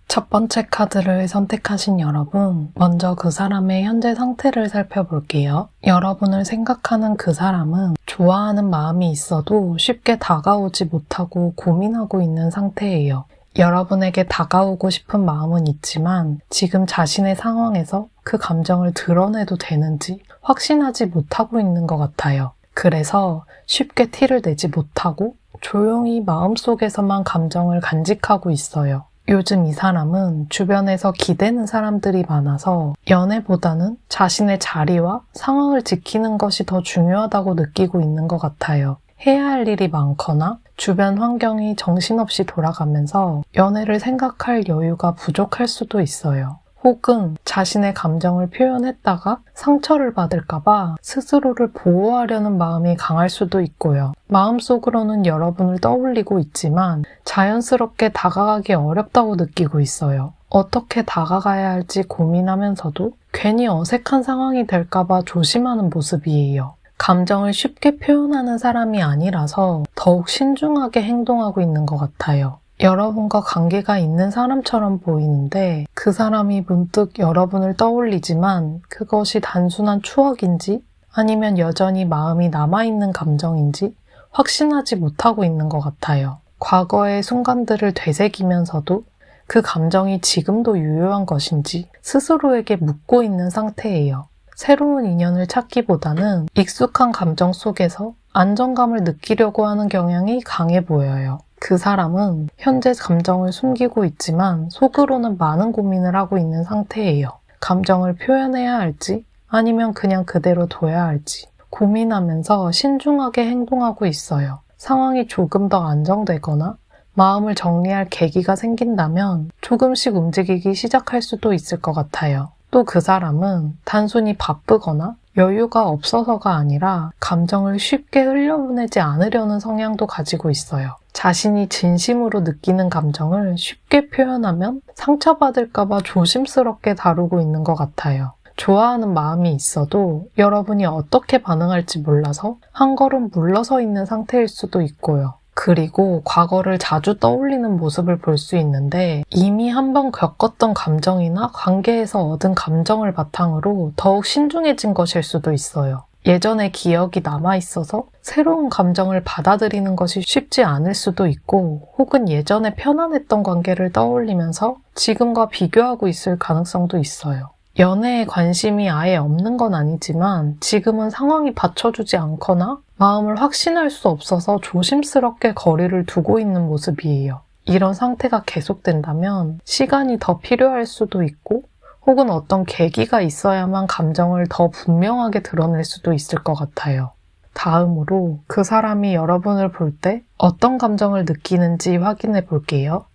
첫 번째 카드를 선택하신 여러분, 먼저 그 사람의 현재 상태를 살펴볼게요. 여러분을 생각하는 그 사람은 좋아하는 마음이 있어도 쉽게 다가오지 못하고 고민하고 있는 상태예요. 여러분에게 다가오고 싶은 마음은 있지만 지금 자신의 상황에서 그 감정을 드러내도 되는지 확신하지 못하고 있는 것 같아요. 그래서 쉽게 티를 내지 못하고 조용히 마음속에서만 감정을 간직하고 있어요. 요즘 이 사람은 주변에서 기대는 사람들이 많아서 연애보다는 자신의 자리와 상황을 지키는 것이 더 중요하다고 느끼고 있는 것 같아요. 해야 할 일이 많거나 주변 환경이 정신없이 돌아가면서 연애를 생각할 여유가 부족할 수도 있어요. 혹은 자신의 감정을 표현했다가 상처를 받을까봐 스스로를 보호하려는 마음이 강할 수도 있고요. 마음속으로는 여러분을 떠올리고 있지만 자연스럽게 다가가기 어렵다고 느끼고 있어요. 어떻게 다가가야 할지 고민하면서도 괜히 어색한 상황이 될까봐 조심하는 모습이에요. 감정을 쉽게 표현하는 사람이 아니라서 더욱 신중하게 행동하고 있는 것 같아요. 여러분과 관계가 있는 사람처럼 보이는데 그 사람이 문득 여러분을 떠올리지만 그것이 단순한 추억인지 아니면 여전히 마음이 남아있는 감정인지 확신하지 못하고 있는 것 같아요. 과거의 순간들을 되새기면서도 그 감정이 지금도 유효한 것인지 스스로에게 묻고 있는 상태예요. 새로운 인연을 찾기보다는 익숙한 감정 속에서 안정감을 느끼려고 하는 경향이 강해 보여요. 그 사람은 현재 감정을 숨기고 있지만 속으로는 많은 고민을 하고 있는 상태예요. 감정을 표현해야 할지 아니면 그냥 그대로 둬야 할지 고민하면서 신중하게 행동하고 있어요. 상황이 조금 더 안정되거나 마음을 정리할 계기가 생긴다면 조금씩 움직이기 시작할 수도 있을 것 같아요. 또 그 사람은 단순히 바쁘거나 여유가 없어서가 아니라 감정을 쉽게 흘려보내지 않으려는 성향도 가지고 있어요. 자신이 진심으로 느끼는 감정을 쉽게 표현하면 상처받을까봐 조심스럽게 다루고 있는 것 같아요. 좋아하는 마음이 있어도 여러분이 어떻게 반응할지 몰라서 한 걸음 물러서 있는 상태일 수도 있고요. 그리고 과거를 자주 떠올리는 모습을 볼 수 있는데 이미 한번 겪었던 감정이나 관계에서 얻은 감정을 바탕으로 더욱 신중해진 것일 수도 있어요. 예전의 기억이 남아있어서 새로운 감정을 받아들이는 것이 쉽지 않을 수도 있고 혹은 예전에 편안했던 관계를 떠올리면서 지금과 비교하고 있을 가능성도 있어요. 연애에 관심이 아예 없는 건 아니지만 지금은 상황이 받쳐주지 않거나 마음을 확신할 수 없어서 조심스럽게 거리를 두고 있는 모습이에요. 이런 상태가 계속된다면 시간이 더 필요할 수도 있고 혹은 어떤 계기가 있어야만 감정을 더 분명하게 드러낼 수도 있을 것 같아요. 다음으로 그 사람이 여러분을 볼 때 어떤 감정을 느끼는지 확인해 볼게요.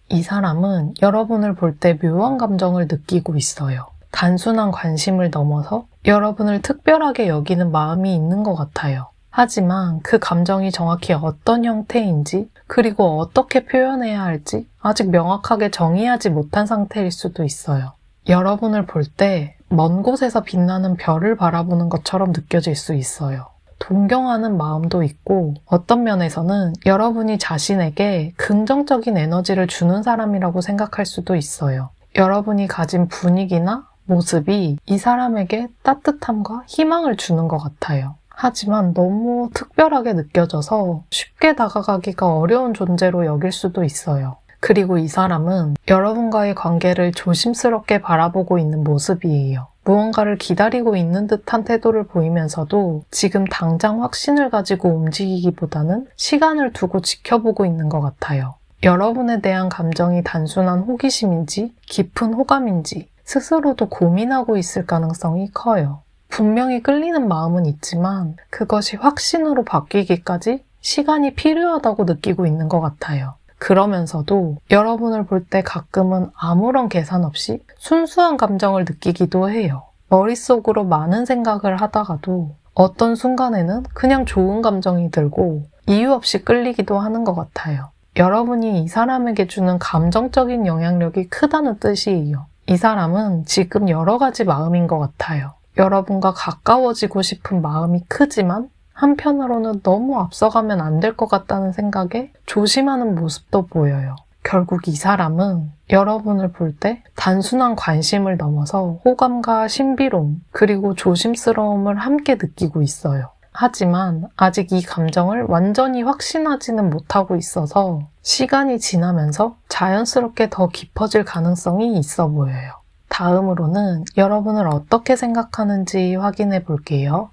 이 사람은 여러분을 볼 때 묘한 감정을 느끼고 있어요. 단순한 관심을 넘어서 여러분을 특별하게 여기는 마음이 있는 것 같아요. 하지만 그 감정이 정확히 어떤 형태인지 그리고 어떻게 표현해야 할지 아직 명확하게 정의하지 못한 상태일 수도 있어요. 여러분을 볼 때 먼 곳에서 빛나는 별을 바라보는 것처럼 느껴질 수 있어요. 동경하는 마음도 있고 어떤 면에서는 여러분이 자신에게 긍정적인 에너지를 주는 사람이라고 생각할 수도 있어요. 여러분이 가진 분위기나 모습이 이 사람에게 따뜻함과 희망을 주는 것 같아요. 하지만 너무 특별하게 느껴져서 쉽게 다가가기가 어려운 존재로 여길 수도 있어요. 그리고 이 사람은 여러분과의 관계를 조심스럽게 바라보고 있는 모습이에요. 무언가를 기다리고 있는 듯한 태도를 보이면서도 지금 당장 확신을 가지고 움직이기보다는 시간을 두고 지켜보고 있는 것 같아요. 여러분에 대한 감정이 단순한 호기심인지 깊은 호감인지 스스로도 고민하고 있을 가능성이 커요. 분명히 끌리는 마음은 있지만 그것이 확신으로 바뀌기까지 시간이 필요하다고 느끼고 있는 것 같아요. 그러면서도 여러분을 볼 때 가끔은 아무런 계산 없이 순수한 감정을 느끼기도 해요. 머릿속으로 많은 생각을 하다가도 어떤 순간에는 그냥 좋은 감정이 들고 이유 없이 끌리기도 하는 것 같아요. 여러분이 이 사람에게 주는 감정적인 영향력이 크다는 뜻이에요. 이 사람은 지금 여러 가지 마음인 것 같아요. 여러분과 가까워지고 싶은 마음이 크지만 한편으로는 너무 앞서가면 안 될 것 같다는 생각에 조심하는 모습도 보여요. 결국 이 사람은 여러분을 볼 때 단순한 관심을 넘어서 호감과 신비로움, 그리고 조심스러움을 함께 느끼고 있어요. 하지만 아직 이 감정을 완전히 확신하지는 못하고 있어서 시간이 지나면서 자연스럽게 더 깊어질 가능성이 있어 보여요. 다음으로는 여러분을 어떻게 생각하는지 확인해 볼게요.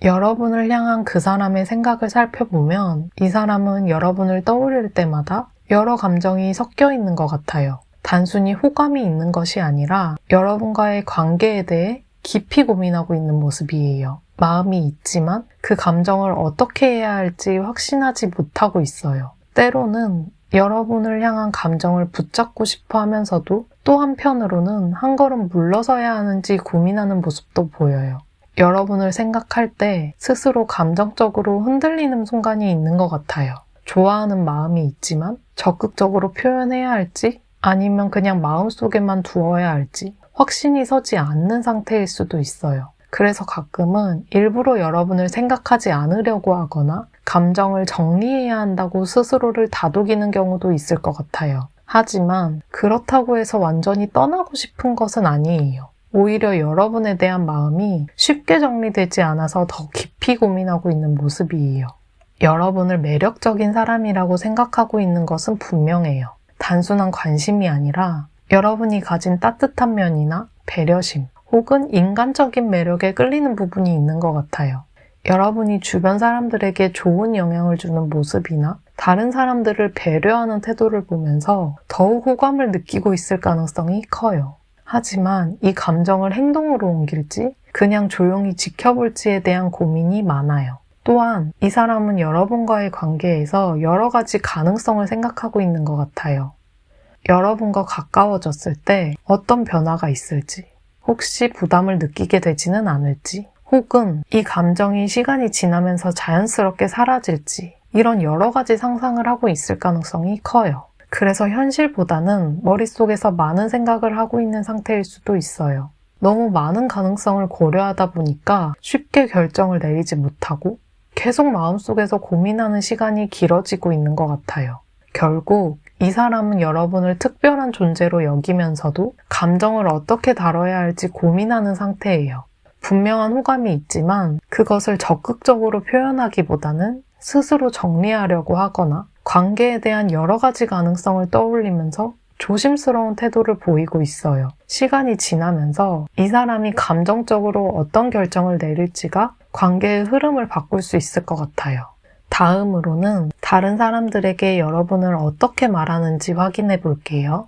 여러분을 향한 그 사람의 생각을 살펴보면 이 사람은 여러분을 떠올릴 때마다 여러 감정이 섞여 있는 것 같아요. 단순히 호감이 있는 것이 아니라 여러분과의 관계에 대해 깊이 고민하고 있는 모습이에요. 마음이 있지만 그 감정을 어떻게 해야 할지 확신하지 못하고 있어요. 때로는 여러분을 향한 감정을 붙잡고 싶어 하면서도 또 한편으로는 한 걸음 물러서야 하는지 고민하는 모습도 보여요. 여러분을 생각할 때 스스로 감정적으로 흔들리는 순간이 있는 것 같아요. 좋아하는 마음이 있지만 적극적으로 표현해야 할지 아니면 그냥 마음속에만 두어야 할지 확신이 서지 않는 상태일 수도 있어요. 그래서 가끔은 일부러 여러분을 생각하지 않으려고 하거나 감정을 정리해야 한다고 스스로를 다독이는 경우도 있을 것 같아요. 하지만 그렇다고 해서 완전히 떠나고 싶은 것은 아니에요. 오히려 여러분에 대한 마음이 쉽게 정리되지 않아서 더 깊이 고민하고 있는 모습이에요. 여러분을 매력적인 사람이라고 생각하고 있는 것은 분명해요. 단순한 관심이 아니라 여러분이 가진 따뜻한 면이나 배려심 혹은 인간적인 매력에 끌리는 부분이 있는 것 같아요. 여러분이 주변 사람들에게 좋은 영향을 주는 모습이나 다른 사람들을 배려하는 태도를 보면서 더욱 호감을 느끼고 있을 가능성이 커요. 하지만 이 감정을 행동으로 옮길지 그냥 조용히 지켜볼지에 대한 고민이 많아요. 또한 이 사람은 여러분과의 관계에서 여러 가지 가능성을 생각하고 있는 것 같아요. 여러분과 가까워졌을 때 어떤 변화가 있을지, 혹시 부담을 느끼게 되지는 않을지, 혹은 이 감정이 시간이 지나면서 자연스럽게 사라질지, 이런 여러 가지 상상을 하고 있을 가능성이 커요. 그래서 현실보다는 머릿속에서 많은 생각을 하고 있는 상태일 수도 있어요. 너무 많은 가능성을 고려하다 보니까 쉽게 결정을 내리지 못하고 계속 마음속에서 고민하는 시간이 길어지고 있는 것 같아요. 결국 이 사람은 여러분을 특별한 존재로 여기면서도 감정을 어떻게 다뤄야 할지 고민하는 상태예요. 분명한 호감이 있지만 그것을 적극적으로 표현하기보다는 스스로 정리하려고 하거나 관계에 대한 여러 가지 가능성을 떠올리면서 조심스러운 태도를 보이고 있어요. 시간이 지나면서 이 사람이 감정적으로 어떤 결정을 내릴지가 관계의 흐름을 바꿀 수 있을 것 같아요. 다음으로는 다른 사람들에게 여러분을 어떻게 말하는지 확인해 볼게요.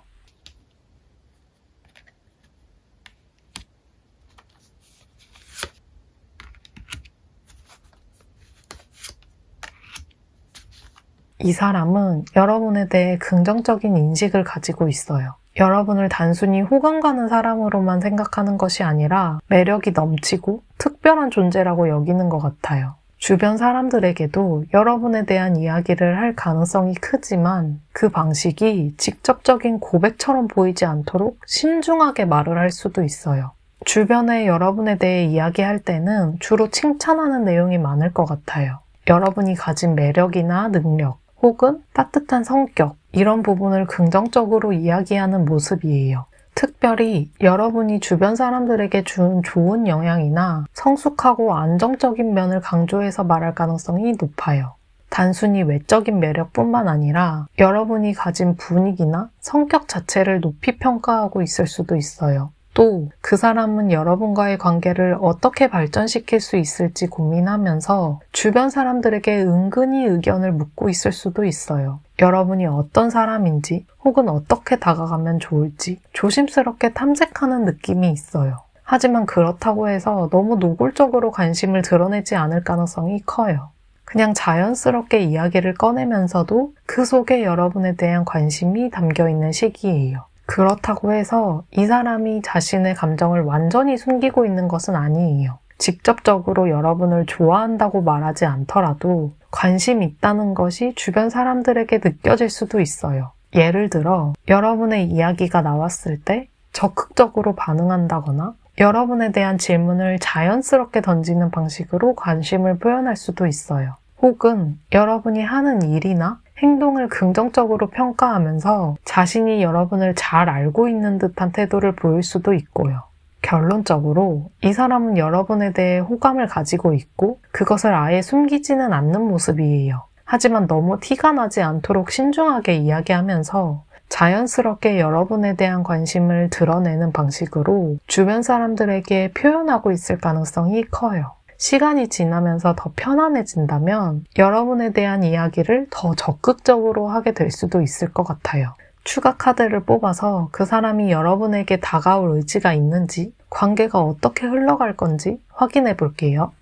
이 사람은 여러분에 대해 긍정적인 인식을 가지고 있어요. 여러분을 단순히 호감 가는 사람으로만 생각하는 것이 아니라 매력이 넘치고 특별한 존재라고 여기는 것 같아요. 주변 사람들에게도 여러분에 대한 이야기를 할 가능성이 크지만 그 방식이 직접적인 고백처럼 보이지 않도록 신중하게 말을 할 수도 있어요. 주변에 여러분에 대해 이야기할 때는 주로 칭찬하는 내용이 많을 것 같아요. 여러분이 가진 매력이나 능력, 혹은 따뜻한 성격, 이런 부분을 긍정적으로 이야기하는 모습이에요. 특별히 여러분이 주변 사람들에게 준 좋은 영향이나 성숙하고 안정적인 면을 강조해서 말할 가능성이 높아요. 단순히 외적인 매력뿐만 아니라 여러분이 가진 분위기나 성격 자체를 높이 평가하고 있을 수도 있어요. 또 그 사람은 여러분과의 관계를 어떻게 발전시킬 수 있을지 고민하면서 주변 사람들에게 은근히 의견을 묻고 있을 수도 있어요. 여러분이 어떤 사람인지 혹은 어떻게 다가가면 좋을지 조심스럽게 탐색하는 느낌이 있어요. 하지만 그렇다고 해서 너무 노골적으로 관심을 드러내지 않을 가능성이 커요. 그냥 자연스럽게 이야기를 꺼내면서도 그 속에 여러분에 대한 관심이 담겨 있는 시기예요. 그렇다고 해서 이 사람이 자신의 감정을 완전히 숨기고 있는 것은 아니에요. 직접적으로 여러분을 좋아한다고 말하지 않더라도 관심이 있다는 것이 주변 사람들에게 느껴질 수도 있어요. 예를 들어 여러분의 이야기가 나왔을 때 적극적으로 반응한다거나 여러분에 대한 질문을 자연스럽게 던지는 방식으로 관심을 표현할 수도 있어요. 혹은 여러분이 하는 일이나 행동을 긍정적으로 평가하면서 자신이 여러분을 잘 알고 있는 듯한 태도를 보일 수도 있고요. 결론적으로 이 사람은 여러분에 대해 호감을 가지고 있고 그것을 아예 숨기지는 않는 모습이에요. 하지만 너무 티가 나지 않도록 신중하게 이야기하면서 자연스럽게 여러분에 대한 관심을 드러내는 방식으로 주변 사람들에게 표현하고 있을 가능성이 커요. 시간이 지나면서 더 편안해진다면 여러분에 대한 이야기를 더 적극적으로 하게 될 수도 있을 것 같아요. 추가 카드를 뽑아서 그 사람이 여러분에게 다가올 의지가 있는지, 관계가 어떻게 흘러갈 건지 확인해 볼게요.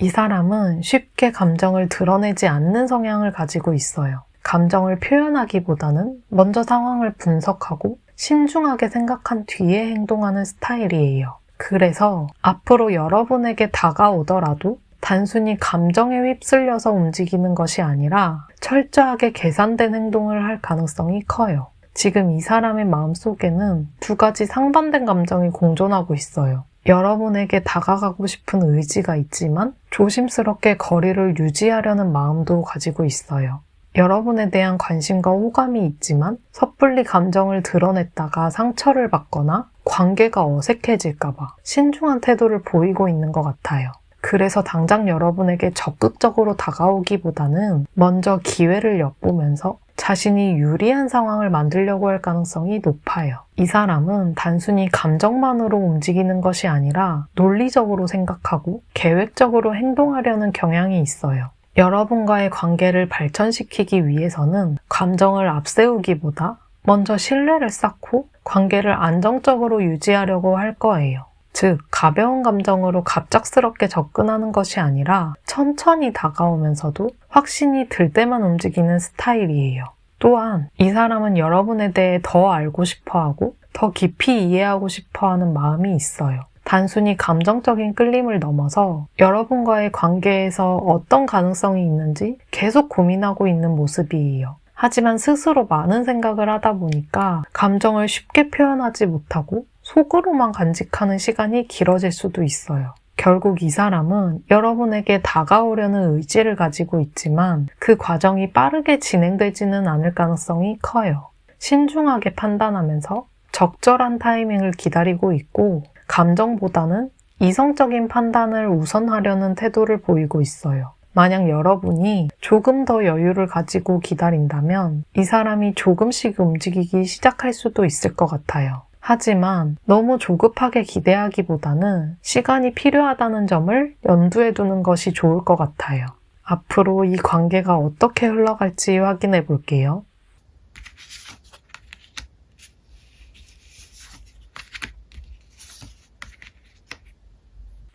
이 사람은 쉽게 감정을 드러내지 않는 성향을 가지고 있어요. 감정을 표현하기보다는 먼저 상황을 분석하고 신중하게 생각한 뒤에 행동하는 스타일이에요. 그래서 앞으로 여러분에게 다가오더라도 단순히 감정에 휩쓸려서 움직이는 것이 아니라 철저하게 계산된 행동을 할 가능성이 커요. 지금 이 사람의 마음속에는 두 가지 상반된 감정이 공존하고 있어요. 여러분에게 다가가고 싶은 의지가 있지만 조심스럽게 거리를 유지하려는 마음도 가지고 있어요. 여러분에 대한 관심과 호감이 있지만 섣불리 감정을 드러냈다가 상처를 받거나 관계가 어색해질까봐 신중한 태도를 보이고 있는 것 같아요. 그래서 당장 여러분에게 적극적으로 다가오기보다는 먼저 기회를 엿보면서 자신이 유리한 상황을 만들려고 할 가능성이 높아요. 이 사람은 단순히 감정만으로 움직이는 것이 아니라 논리적으로 생각하고 계획적으로 행동하려는 경향이 있어요. 여러분과의 관계를 발전시키기 위해서는 감정을 앞세우기보다 먼저 신뢰를 쌓고 관계를 안정적으로 유지하려고 할 거예요. 즉, 가벼운 감정으로 갑작스럽게 접근하는 것이 아니라 천천히 다가오면서도 확신이 들 때만 움직이는 스타일이에요. 또한 이 사람은 여러분에 대해 더 알고 싶어하고 더 깊이 이해하고 싶어하는 마음이 있어요. 단순히 감정적인 끌림을 넘어서 여러분과의 관계에서 어떤 가능성이 있는지 계속 고민하고 있는 모습이에요. 하지만 스스로 많은 생각을 하다 보니까 감정을 쉽게 표현하지 못하고 속으로만 간직하는 시간이 길어질 수도 있어요. 결국 이 사람은 여러분에게 다가오려는 의지를 가지고 있지만 그 과정이 빠르게 진행되지는 않을 가능성이 커요. 신중하게 판단하면서 적절한 타이밍을 기다리고 있고 감정보다는 이성적인 판단을 우선하려는 태도를 보이고 있어요. 만약 여러분이 조금 더 여유를 가지고 기다린다면 이 사람이 조금씩 움직이기 시작할 수도 있을 것 같아요. 하지만 너무 조급하게 기대하기보다는 시간이 필요하다는 점을 염두에 두는 것이 좋을 것 같아요. 앞으로 이 관계가 어떻게 흘러갈지 확인해 볼게요.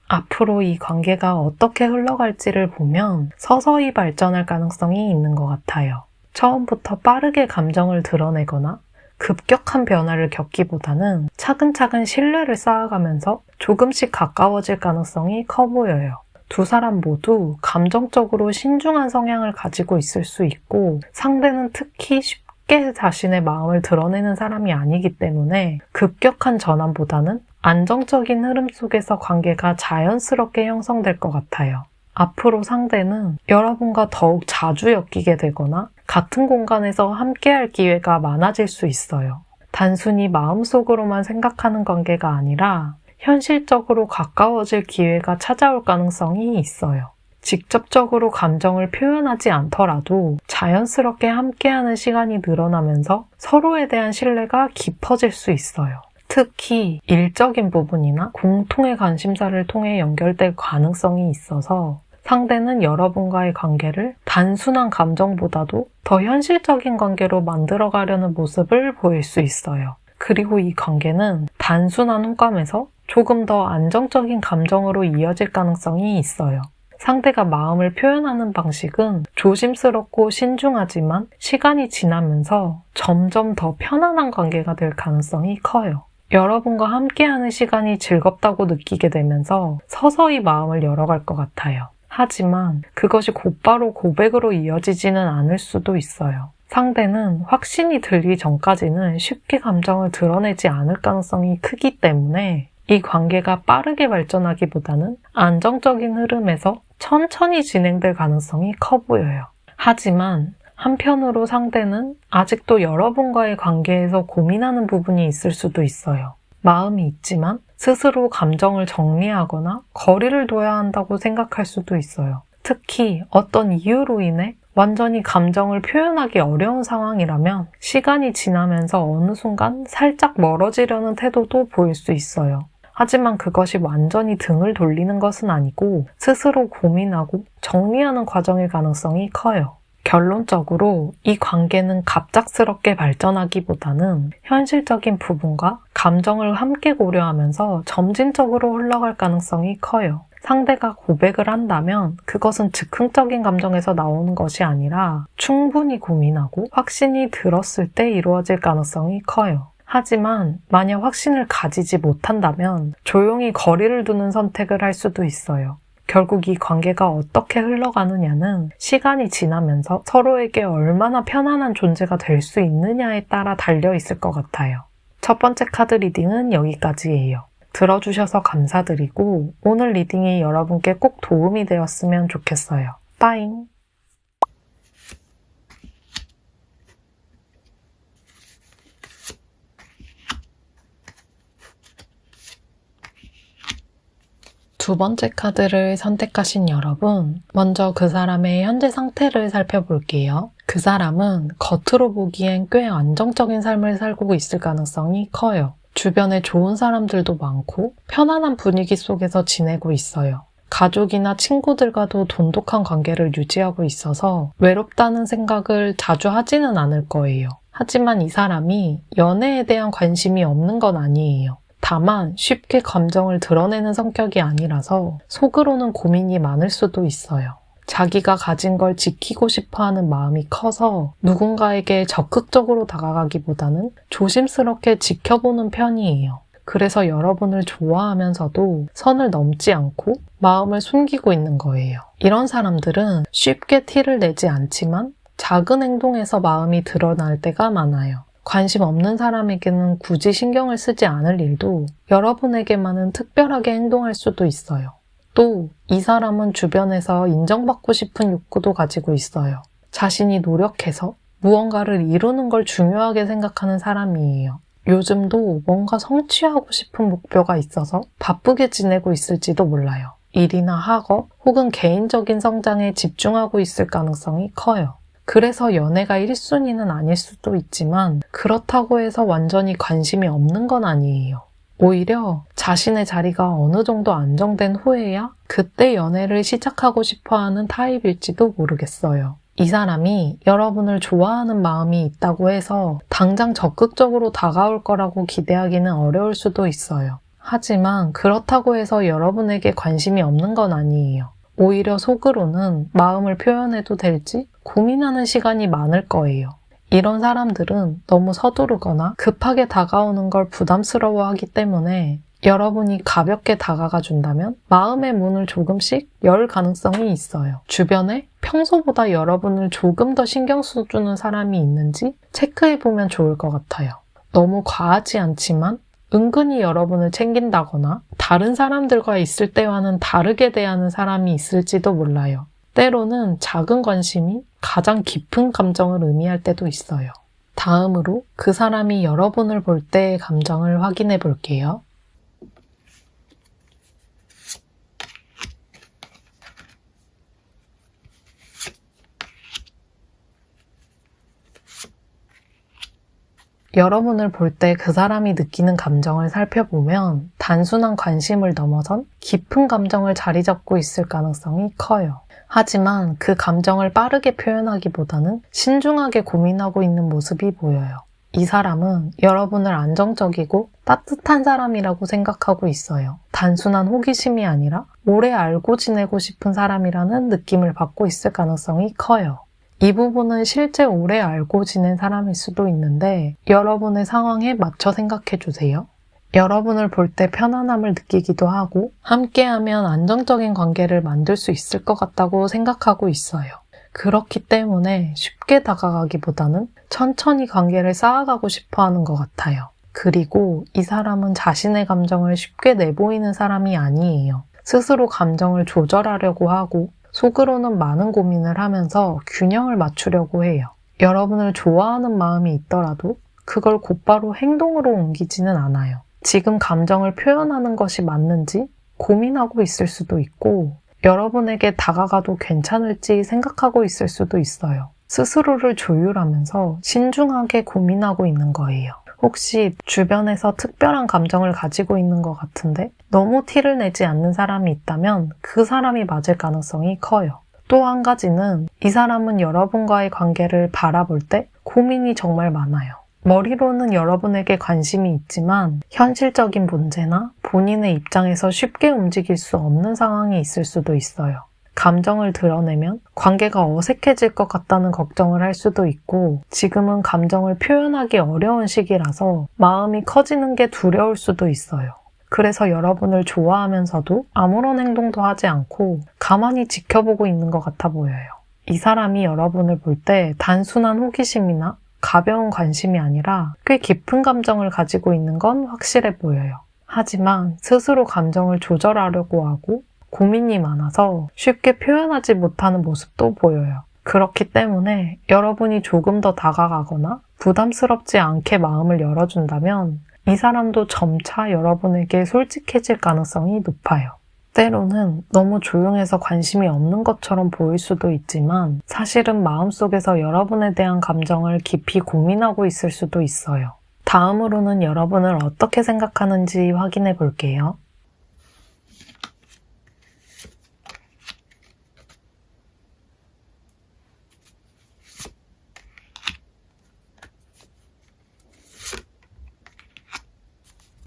앞으로 이 관계가 어떻게 흘러갈지를 보면 서서히 발전할 가능성이 있는 것 같아요. 처음부터 빠르게 감정을 드러내거나 급격한 변화를 겪기보다는 차근차근 신뢰를 쌓아가면서 조금씩 가까워질 가능성이 커 보여요. 두 사람 모두 감정적으로 신중한 성향을 가지고 있을 수 있고 상대는 특히 쉽게 자신의 마음을 드러내는 사람이 아니기 때문에 급격한 전환보다는 안정적인 흐름 속에서 관계가 자연스럽게 형성될 것 같아요. 앞으로 상대는 여러분과 더욱 자주 엮이게 되거나 같은 공간에서 함께할 기회가 많아질 수 있어요. 단순히 마음속으로만 생각하는 관계가 아니라 현실적으로 가까워질 기회가 찾아올 가능성이 있어요. 직접적으로 감정을 표현하지 않더라도 자연스럽게 함께하는 시간이 늘어나면서 서로에 대한 신뢰가 깊어질 수 있어요. 특히 일적인 부분이나 공통의 관심사를 통해 연결될 가능성이 있어서 상대는 여러분과의 관계를 단순한 감정보다도 더 현실적인 관계로 만들어가려는 모습을 보일 수 있어요. 그리고 이 관계는 단순한 호감에서 조금 더 안정적인 감정으로 이어질 가능성이 있어요. 상대가 마음을 표현하는 방식은 조심스럽고 신중하지만 시간이 지나면서 점점 더 편안한 관계가 될 가능성이 커요. 여러분과 함께하는 시간이 즐겁다고 느끼게 되면서 서서히 마음을 열어갈 것 같아요. 하지만 그것이 곧바로 고백으로 이어지지는 않을 수도 있어요. 상대는 확신이 들기 전까지는 쉽게 감정을 드러내지 않을 가능성이 크기 때문에 이 관계가 빠르게 발전하기보다는 안정적인 흐름에서 천천히 진행될 가능성이 커 보여요. 하지만 한편으로 상대는 아직도 여러분과의 관계에서 고민하는 부분이 있을 수도 있어요. 마음이 있지만 스스로 감정을 정리하거나 거리를 둬야 한다고 생각할 수도 있어요. 특히 어떤 이유로 인해 완전히 감정을 표현하기 어려운 상황이라면 시간이 지나면서 어느 순간 살짝 멀어지려는 태도도 보일 수 있어요. 하지만 그것이 완전히 등을 돌리는 것은 아니고 스스로 고민하고 정리하는 과정일 가능성이 커요. 결론적으로 이 관계는 갑작스럽게 발전하기보다는 현실적인 부분과 감정을 함께 고려하면서 점진적으로 흘러갈 가능성이 커요. 상대가 고백을 한다면 그것은 즉흥적인 감정에서 나오는 것이 아니라 충분히 고민하고 확신이 들었을 때 이루어질 가능성이 커요. 하지만 만약 확신을 가지지 못한다면 조용히 거리를 두는 선택을 할 수도 있어요. 결국 이 관계가 어떻게 흘러가느냐는 시간이 지나면서 서로에게 얼마나 편안한 존재가 될 수 있느냐에 따라 달려 있을 것 같아요. 첫 번째 카드 리딩은 여기까지예요. 들어주셔서 감사드리고 오늘 리딩이 여러분께 꼭 도움이 되었으면 좋겠어요. 빠잉! 두 번째 카드를 선택하신 여러분, 먼저 그 사람의 현재 상태를 살펴볼게요. 그 사람은 겉으로 보기엔 꽤 안정적인 삶을 살고 있을 가능성이 커요. 주변에 좋은 사람들도 많고 편안한 분위기 속에서 지내고 있어요. 가족이나 친구들과도 돈독한 관계를 유지하고 있어서 외롭다는 생각을 자주 하지는 않을 거예요. 하지만 이 사람이 연애에 대한 관심이 없는 건 아니에요. 다만 쉽게 감정을 드러내는 성격이 아니라서 속으로는 고민이 많을 수도 있어요. 자기가 가진 걸 지키고 싶어하는 마음이 커서 누군가에게 적극적으로 다가가기보다는 조심스럽게 지켜보는 편이에요. 그래서 여러분을 좋아하면서도 선을 넘지 않고 마음을 숨기고 있는 거예요. 이런 사람들은 쉽게 티를 내지 않지만 작은 행동에서 마음이 드러날 때가 많아요. 관심 없는 사람에게는 굳이 신경을 쓰지 않을 일도 여러분에게만은 특별하게 행동할 수도 있어요. 또 이 사람은 주변에서 인정받고 싶은 욕구도 가지고 있어요. 자신이 노력해서 무언가를 이루는 걸 중요하게 생각하는 사람이에요. 요즘도 뭔가 성취하고 싶은 목표가 있어서 바쁘게 지내고 있을지도 몰라요. 일이나 학업 혹은 개인적인 성장에 집중하고 있을 가능성이 커요. 그래서 연애가 1순위는 아닐 수도 있지만 그렇다고 해서 완전히 관심이 없는 건 아니에요. 오히려 자신의 자리가 어느 정도 안정된 후에야 그때 연애를 시작하고 싶어하는 타입일지도 모르겠어요. 이 사람이 여러분을 좋아하는 마음이 있다고 해서 당장 적극적으로 다가올 거라고 기대하기는 어려울 수도 있어요. 하지만 그렇다고 해서 여러분에게 관심이 없는 건 아니에요. 오히려 속으로는 마음을 표현해도 될지 고민하는 시간이 많을 거예요. 이런 사람들은 너무 서두르거나 급하게 다가오는 걸 부담스러워하기 때문에 여러분이 가볍게 다가가 준다면 마음의 문을 조금씩 열 가능성이 있어요. 주변에 평소보다 여러분을 조금 더 신경 써주는 사람이 있는지 체크해보면 좋을 것 같아요. 너무 과하지 않지만 은근히 여러분을 챙긴다거나 다른 사람들과 있을 때와는 다르게 대하는 사람이 있을지도 몰라요. 때로는 작은 관심이 가장 깊은 감정을 의미할 때도 있어요. 다음으로 그 사람이 여러분을 볼 때의 감정을 확인해 볼게요. 여러분을 볼 때 그 사람이 느끼는 감정을 살펴보면 단순한 관심을 넘어선 깊은 감정을 자리 잡고 있을 가능성이 커요. 하지만 그 감정을 빠르게 표현하기보다는 신중하게 고민하고 있는 모습이 보여요. 이 사람은 여러분을 안정적이고 따뜻한 사람이라고 생각하고 있어요. 단순한 호기심이 아니라 오래 알고 지내고 싶은 사람이라는 느낌을 받고 있을 가능성이 커요. 이 부분은 실제 오래 알고 지낸 사람일 수도 있는데 여러분의 상황에 맞춰 생각해 주세요. 여러분을 볼 때 편안함을 느끼기도 하고 함께하면 안정적인 관계를 만들 수 있을 것 같다고 생각하고 있어요. 그렇기 때문에 쉽게 다가가기보다는 천천히 관계를 쌓아가고 싶어 하는 것 같아요. 그리고 이 사람은 자신의 감정을 쉽게 내보이는 사람이 아니에요. 스스로 감정을 조절하려고 하고 속으로는 많은 고민을 하면서 균형을 맞추려고 해요. 여러분을 좋아하는 마음이 있더라도 그걸 곧바로 행동으로 옮기지는 않아요. 지금 감정을 표현하는 것이 맞는지 고민하고 있을 수도 있고 여러분에게 다가가도 괜찮을지 생각하고 있을 수도 있어요. 스스로를 조율하면서 신중하게 고민하고 있는 거예요. 혹시 주변에서 특별한 감정을 가지고 있는 것 같은데 너무 티를 내지 않는 사람이 있다면 그 사람이 맞을 가능성이 커요. 또 한 가지는 이 사람은 여러분과의 관계를 바라볼 때 고민이 정말 많아요. 머리로는 여러분에게 관심이 있지만 현실적인 문제나 본인의 입장에서 쉽게 움직일 수 없는 상황이 있을 수도 있어요. 감정을 드러내면 관계가 어색해질 것 같다는 걱정을 할 수도 있고 지금은 감정을 표현하기 어려운 시기라서 마음이 커지는 게 두려울 수도 있어요. 그래서 여러분을 좋아하면서도 아무런 행동도 하지 않고 가만히 지켜보고 있는 것 같아 보여요. 이 사람이 여러분을 볼 때 단순한 호기심이나 가벼운 관심이 아니라 꽤 깊은 감정을 가지고 있는 건 확실해 보여요. 하지만 스스로 감정을 조절하려고 하고 고민이 많아서 쉽게 표현하지 못하는 모습도 보여요. 그렇기 때문에 여러분이 조금 더 다가가거나 부담스럽지 않게 마음을 열어준다면 이 사람도 점차 여러분에게 솔직해질 가능성이 높아요. 때로는 너무 조용해서 관심이 없는 것처럼 보일 수도 있지만 사실은 마음속에서 여러분에 대한 감정을 깊이 고민하고 있을 수도 있어요. 다음으로는 여러분을 어떻게 생각하는지 확인해 볼게요.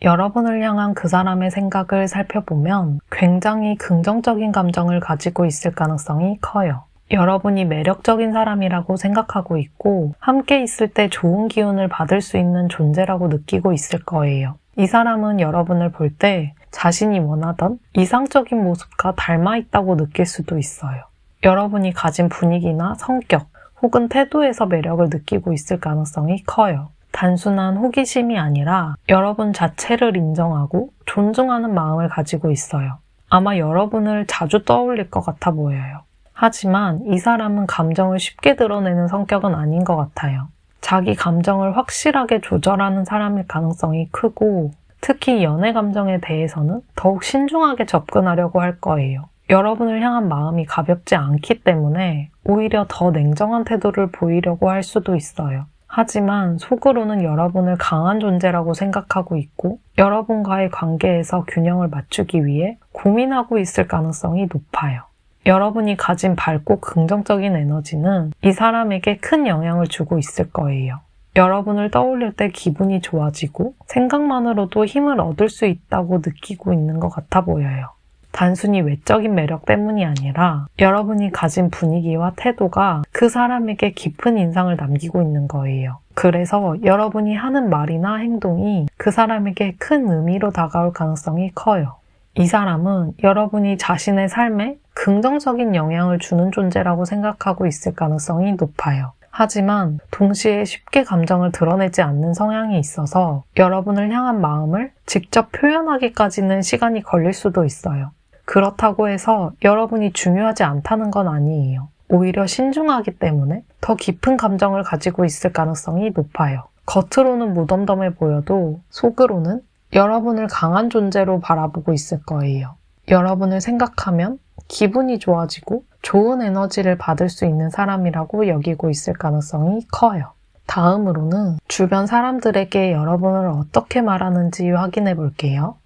여러분을 향한 그 사람의 생각을 살펴보면 굉장히 긍정적인 감정을 가지고 있을 가능성이 커요. 여러분이 매력적인 사람이라고 생각하고 있고 함께 있을 때 좋은 기운을 받을 수 있는 존재라고 느끼고 있을 거예요. 이 사람은 여러분을 볼 때 자신이 원하던 이상적인 모습과 닮아 있다고 느낄 수도 있어요. 여러분이 가진 분위기나 성격 혹은 태도에서 매력을 느끼고 있을 가능성이 커요. 단순한 호기심이 아니라 여러분 자체를 인정하고 존중하는 마음을 가지고 있어요. 아마 여러분을 자주 떠올릴 것 같아 보여요. 하지만 이 사람은 감정을 쉽게 드러내는 성격은 아닌 것 같아요. 자기 감정을 확실하게 조절하는 사람일 가능성이 크고 특히 연애 감정에 대해서는 더욱 신중하게 접근하려고 할 거예요. 여러분을 향한 마음이 가볍지 않기 때문에 오히려 더 냉정한 태도를 보이려고 할 수도 있어요. 하지만 속으로는 여러분을 강한 존재라고 생각하고 있고 여러분과의 관계에서 균형을 맞추기 위해 고민하고 있을 가능성이 높아요. 여러분이 가진 밝고 긍정적인 에너지는 이 사람에게 큰 영향을 주고 있을 거예요. 여러분을 떠올릴 때 기분이 좋아지고 생각만으로도 힘을 얻을 수 있다고 느끼고 있는 것 같아 보여요. 단순히 외적인 매력 때문이 아니라 여러분이 가진 분위기와 태도가 그 사람에게 깊은 인상을 남기고 있는 거예요. 그래서 여러분이 하는 말이나 행동이 그 사람에게 큰 의미로 다가올 가능성이 커요. 이 사람은 여러분이 자신의 삶에 긍정적인 영향을 주는 존재라고 생각하고 있을 가능성이 높아요. 하지만 동시에 쉽게 감정을 드러내지 않는 성향이 있어서 여러분을 향한 마음을 직접 표현하기까지는 시간이 걸릴 수도 있어요. 그렇다고 해서 여러분이 중요하지 않다는 건 아니에요. 오히려 신중하기 때문에 더 깊은 감정을 가지고 있을 가능성이 높아요. 겉으로는 무덤덤해 보여도 속으로는 여러분을 강한 존재로 바라보고 있을 거예요. 여러분을 생각하면 기분이 좋아지고 좋은 에너지를 받을 수 있는 사람이라고 여기고 있을 가능성이 커요. 다음으로는 주변 사람들에게 여러분을 어떻게 말하는지 확인해 볼게요.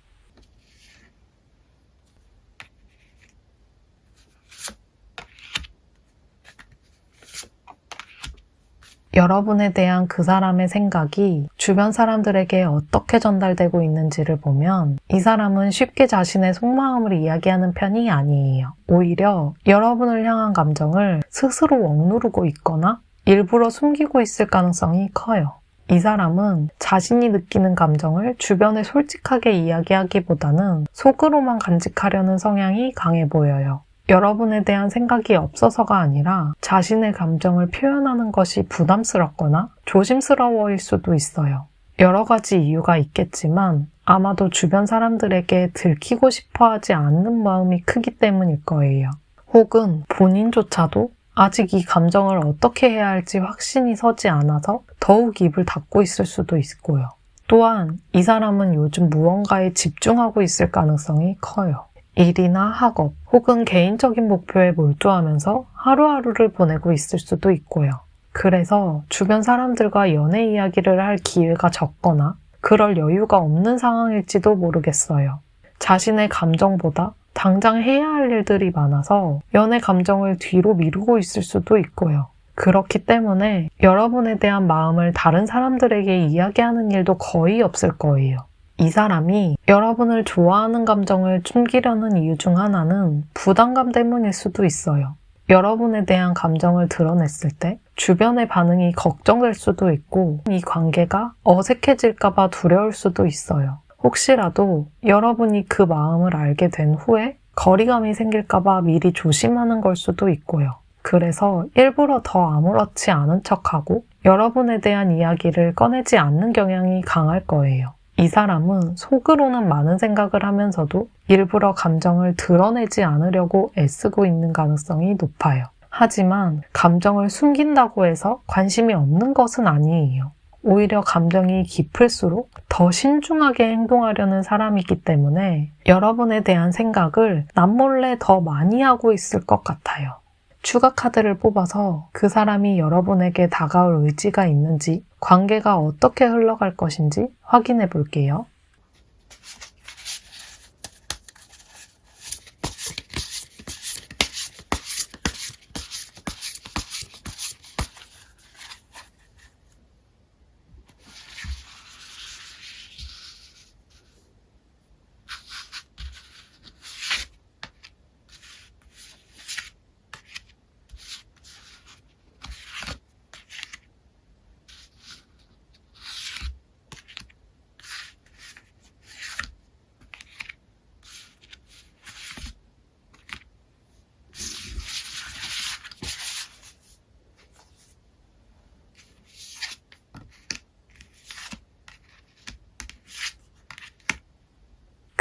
여러분에 대한 그 사람의 생각이 주변 사람들에게 어떻게 전달되고 있는지를 보면 이 사람은 쉽게 자신의 속마음을 이야기하는 편이 아니에요. 오히려 여러분을 향한 감정을 스스로 억누르고 있거나 일부러 숨기고 있을 가능성이 커요. 이 사람은 자신이 느끼는 감정을 주변에 솔직하게 이야기하기보다는 속으로만 간직하려는 성향이 강해 보여요. 여러분에 대한 생각이 없어서가 아니라 자신의 감정을 표현하는 것이 부담스럽거나 조심스러워일 수도 있어요. 여러 가지 이유가 있겠지만 아마도 주변 사람들에게 들키고 싶어 하지 않는 마음이 크기 때문일 거예요. 혹은 본인조차도 아직 이 감정을 어떻게 해야 할지 확신이 서지 않아서 더욱 입을 닫고 있을 수도 있고요. 또한 이 사람은 요즘 무언가에 집중하고 있을 가능성이 커요. 일이나 학업 혹은 개인적인 목표에 몰두하면서 하루하루를 보내고 있을 수도 있고요. 그래서 주변 사람들과 연애 이야기를 할 기회가 적거나 그럴 여유가 없는 상황일지도 모르겠어요. 자신의 감정보다 당장 해야 할 일들이 많아서 연애 감정을 뒤로 미루고 있을 수도 있고요. 그렇기 때문에 여러분에 대한 마음을 다른 사람들에게 이야기하는 일도 거의 없을 거예요. 이 사람이 여러분을 좋아하는 감정을 숨기려는 이유 중 하나는 부담감 때문일 수도 있어요. 여러분에 대한 감정을 드러냈을 때 주변의 반응이 걱정될 수도 있고 이 관계가 어색해질까봐 두려울 수도 있어요. 혹시라도 여러분이 그 마음을 알게 된 후에 거리감이 생길까봐 미리 조심하는 걸 수도 있고요. 그래서 일부러 더 아무렇지 않은 척하고 여러분에 대한 이야기를 꺼내지 않는 경향이 강할 거예요. 이 사람은 속으로는 많은 생각을 하면서도 일부러 감정을 드러내지 않으려고 애쓰고 있는 가능성이 높아요. 하지만 감정을 숨긴다고 해서 관심이 없는 것은 아니에요. 오히려 감정이 깊을수록 더 신중하게 행동하려는 사람이기 때문에 여러분에 대한 생각을 남몰래 더 많이 하고 있을 것 같아요. 추가 카드를 뽑아서 그 사람이 여러분에게 다가올 의지가 있는지, 관계가 어떻게 흘러갈 것인지 확인해 볼게요.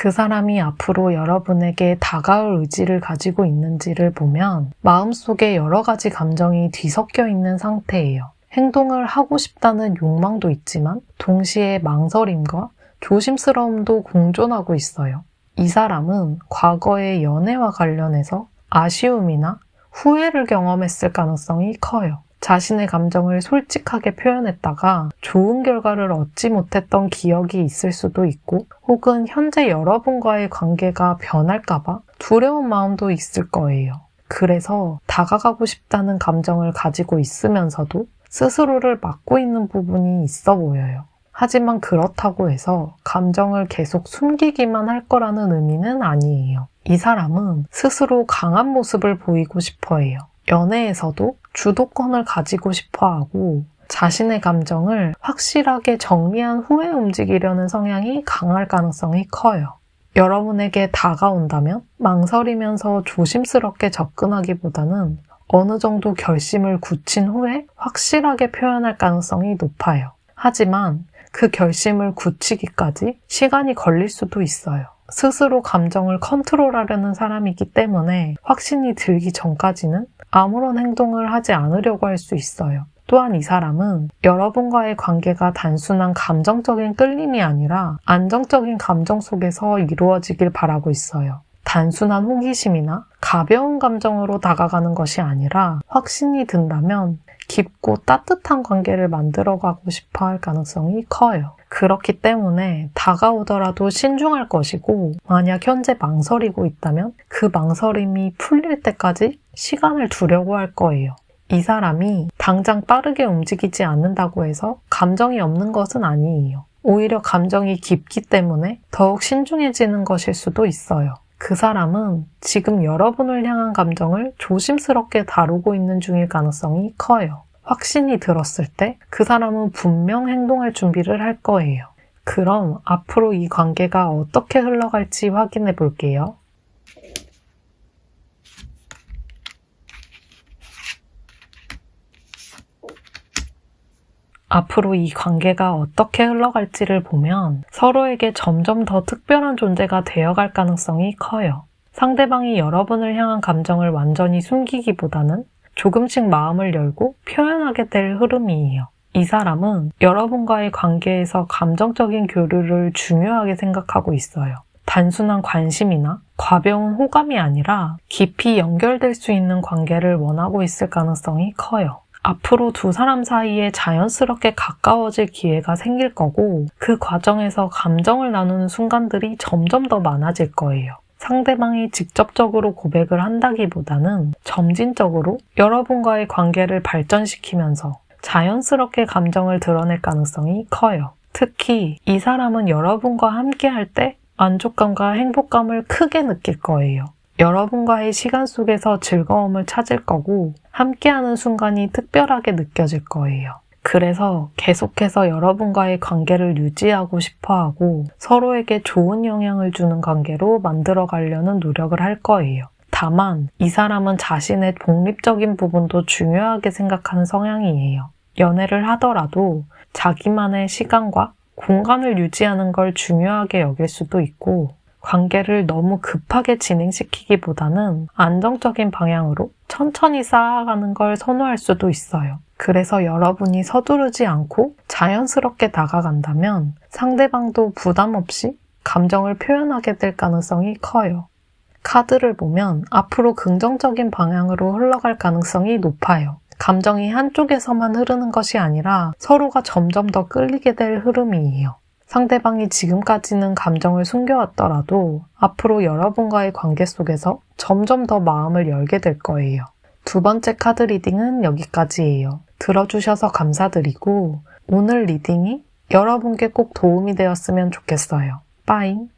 그 사람이 앞으로 여러분에게 다가올 의지를 가지고 있는지를 보면 마음속에 여러 가지 감정이 뒤섞여 있는 상태예요. 행동을 하고 싶다는 욕망도 있지만 동시에 망설임과 조심스러움도 공존하고 있어요. 이 사람은 과거의 연애와 관련해서 아쉬움이나 후회를 경험했을 가능성이 커요. 자신의 감정을 솔직하게 표현했다가 좋은 결과를 얻지 못했던 기억이 있을 수도 있고 혹은 현재 여러분과의 관계가 변할까봐 두려운 마음도 있을 거예요. 그래서 다가가고 싶다는 감정을 가지고 있으면서도 스스로를 막고 있는 부분이 있어 보여요. 하지만 그렇다고 해서 감정을 계속 숨기기만 할 거라는 의미는 아니에요. 이 사람은 스스로 강한 모습을 보이고 싶어 해요. 연애에서도 주도권을 가지고 싶어 하고 자신의 감정을 확실하게 정리한 후에 움직이려는 성향이 강할 가능성이 커요. 여러분에게 다가온다면 망설이면서 조심스럽게 접근하기보다는 어느 정도 결심을 굳힌 후에 확실하게 표현할 가능성이 높아요. 하지만 그 결심을 굳히기까지 시간이 걸릴 수도 있어요. 스스로 감정을 컨트롤하려는 사람이기 때문에 확신이 들기 전까지는 아무런 행동을 하지 않으려고 할 수 있어요. 또한 이 사람은 여러분과의 관계가 단순한 감정적인 끌림이 아니라 안정적인 감정 속에서 이루어지길 바라고 있어요. 단순한 호기심이나 가벼운 감정으로 다가가는 것이 아니라 확신이 든다면 깊고 따뜻한 관계를 만들어가고 싶어 할 가능성이 커요. 그렇기 때문에 다가오더라도 신중할 것이고, 만약 현재 망설이고 있다면 그 망설임이 풀릴 때까지 시간을 두려고 할 거예요. 이 사람이 당장 빠르게 움직이지 않는다고 해서 감정이 없는 것은 아니에요. 오히려 감정이 깊기 때문에 더욱 신중해지는 것일 수도 있어요. 그 사람은 지금 여러분을 향한 감정을 조심스럽게 다루고 있는 중일 가능성이 커요. 확신이 들었을 때 그 사람은 분명 행동할 준비를 할 거예요. 그럼 앞으로 이 관계가 어떻게 흘러갈지 확인해 볼게요. 앞으로 이 관계가 어떻게 흘러갈지를 보면 서로에게 점점 더 특별한 존재가 되어갈 가능성이 커요. 상대방이 여러분을 향한 감정을 완전히 숨기기보다는 조금씩 마음을 열고 표현하게 될 흐름이에요. 이 사람은 여러분과의 관계에서 감정적인 교류를 중요하게 생각하고 있어요. 단순한 관심이나 가벼운 호감이 아니라 깊이 연결될 수 있는 관계를 원하고 있을 가능성이 커요. 앞으로 두 사람 사이에 자연스럽게 가까워질 기회가 생길 거고, 그 과정에서 감정을 나누는 순간들이 점점 더 많아질 거예요. 상대방이 직접적으로 고백을 한다기보다는 점진적으로 여러분과의 관계를 발전시키면서 자연스럽게 감정을 드러낼 가능성이 커요. 특히 이 사람은 여러분과 함께 할 때 만족감과 행복감을 크게 느낄 거예요. 여러분과의 시간 속에서 즐거움을 찾을 거고, 함께하는 순간이 특별하게 느껴질 거예요. 그래서 계속해서 여러분과의 관계를 유지하고 싶어하고 서로에게 좋은 영향을 주는 관계로 만들어 가려는 노력을 할 거예요. 다만 이 사람은 자신의 독립적인 부분도 중요하게 생각하는 성향이에요. 연애를 하더라도 자기만의 시간과 공간을 유지하는 걸 중요하게 여길 수도 있고, 관계를 너무 급하게 진행시키기보다는 안정적인 방향으로 천천히 쌓아가는 걸 선호할 수도 있어요. 그래서 여러분이 서두르지 않고 자연스럽게 다가간다면 상대방도 부담 없이 감정을 표현하게 될 가능성이 커요. 카드를 보면 앞으로 긍정적인 방향으로 흘러갈 가능성이 높아요. 감정이 한쪽에서만 흐르는 것이 아니라 서로가 점점 더 끌리게 될 흐름이에요. 상대방이 지금까지는 감정을 숨겨왔더라도 앞으로 여러분과의 관계 속에서 점점 더 마음을 열게 될 거예요. 두 번째 카드 리딩은 여기까지예요. 들어주셔서 감사드리고 오늘 리딩이 여러분께 꼭 도움이 되었으면 좋겠어요. 빠잉!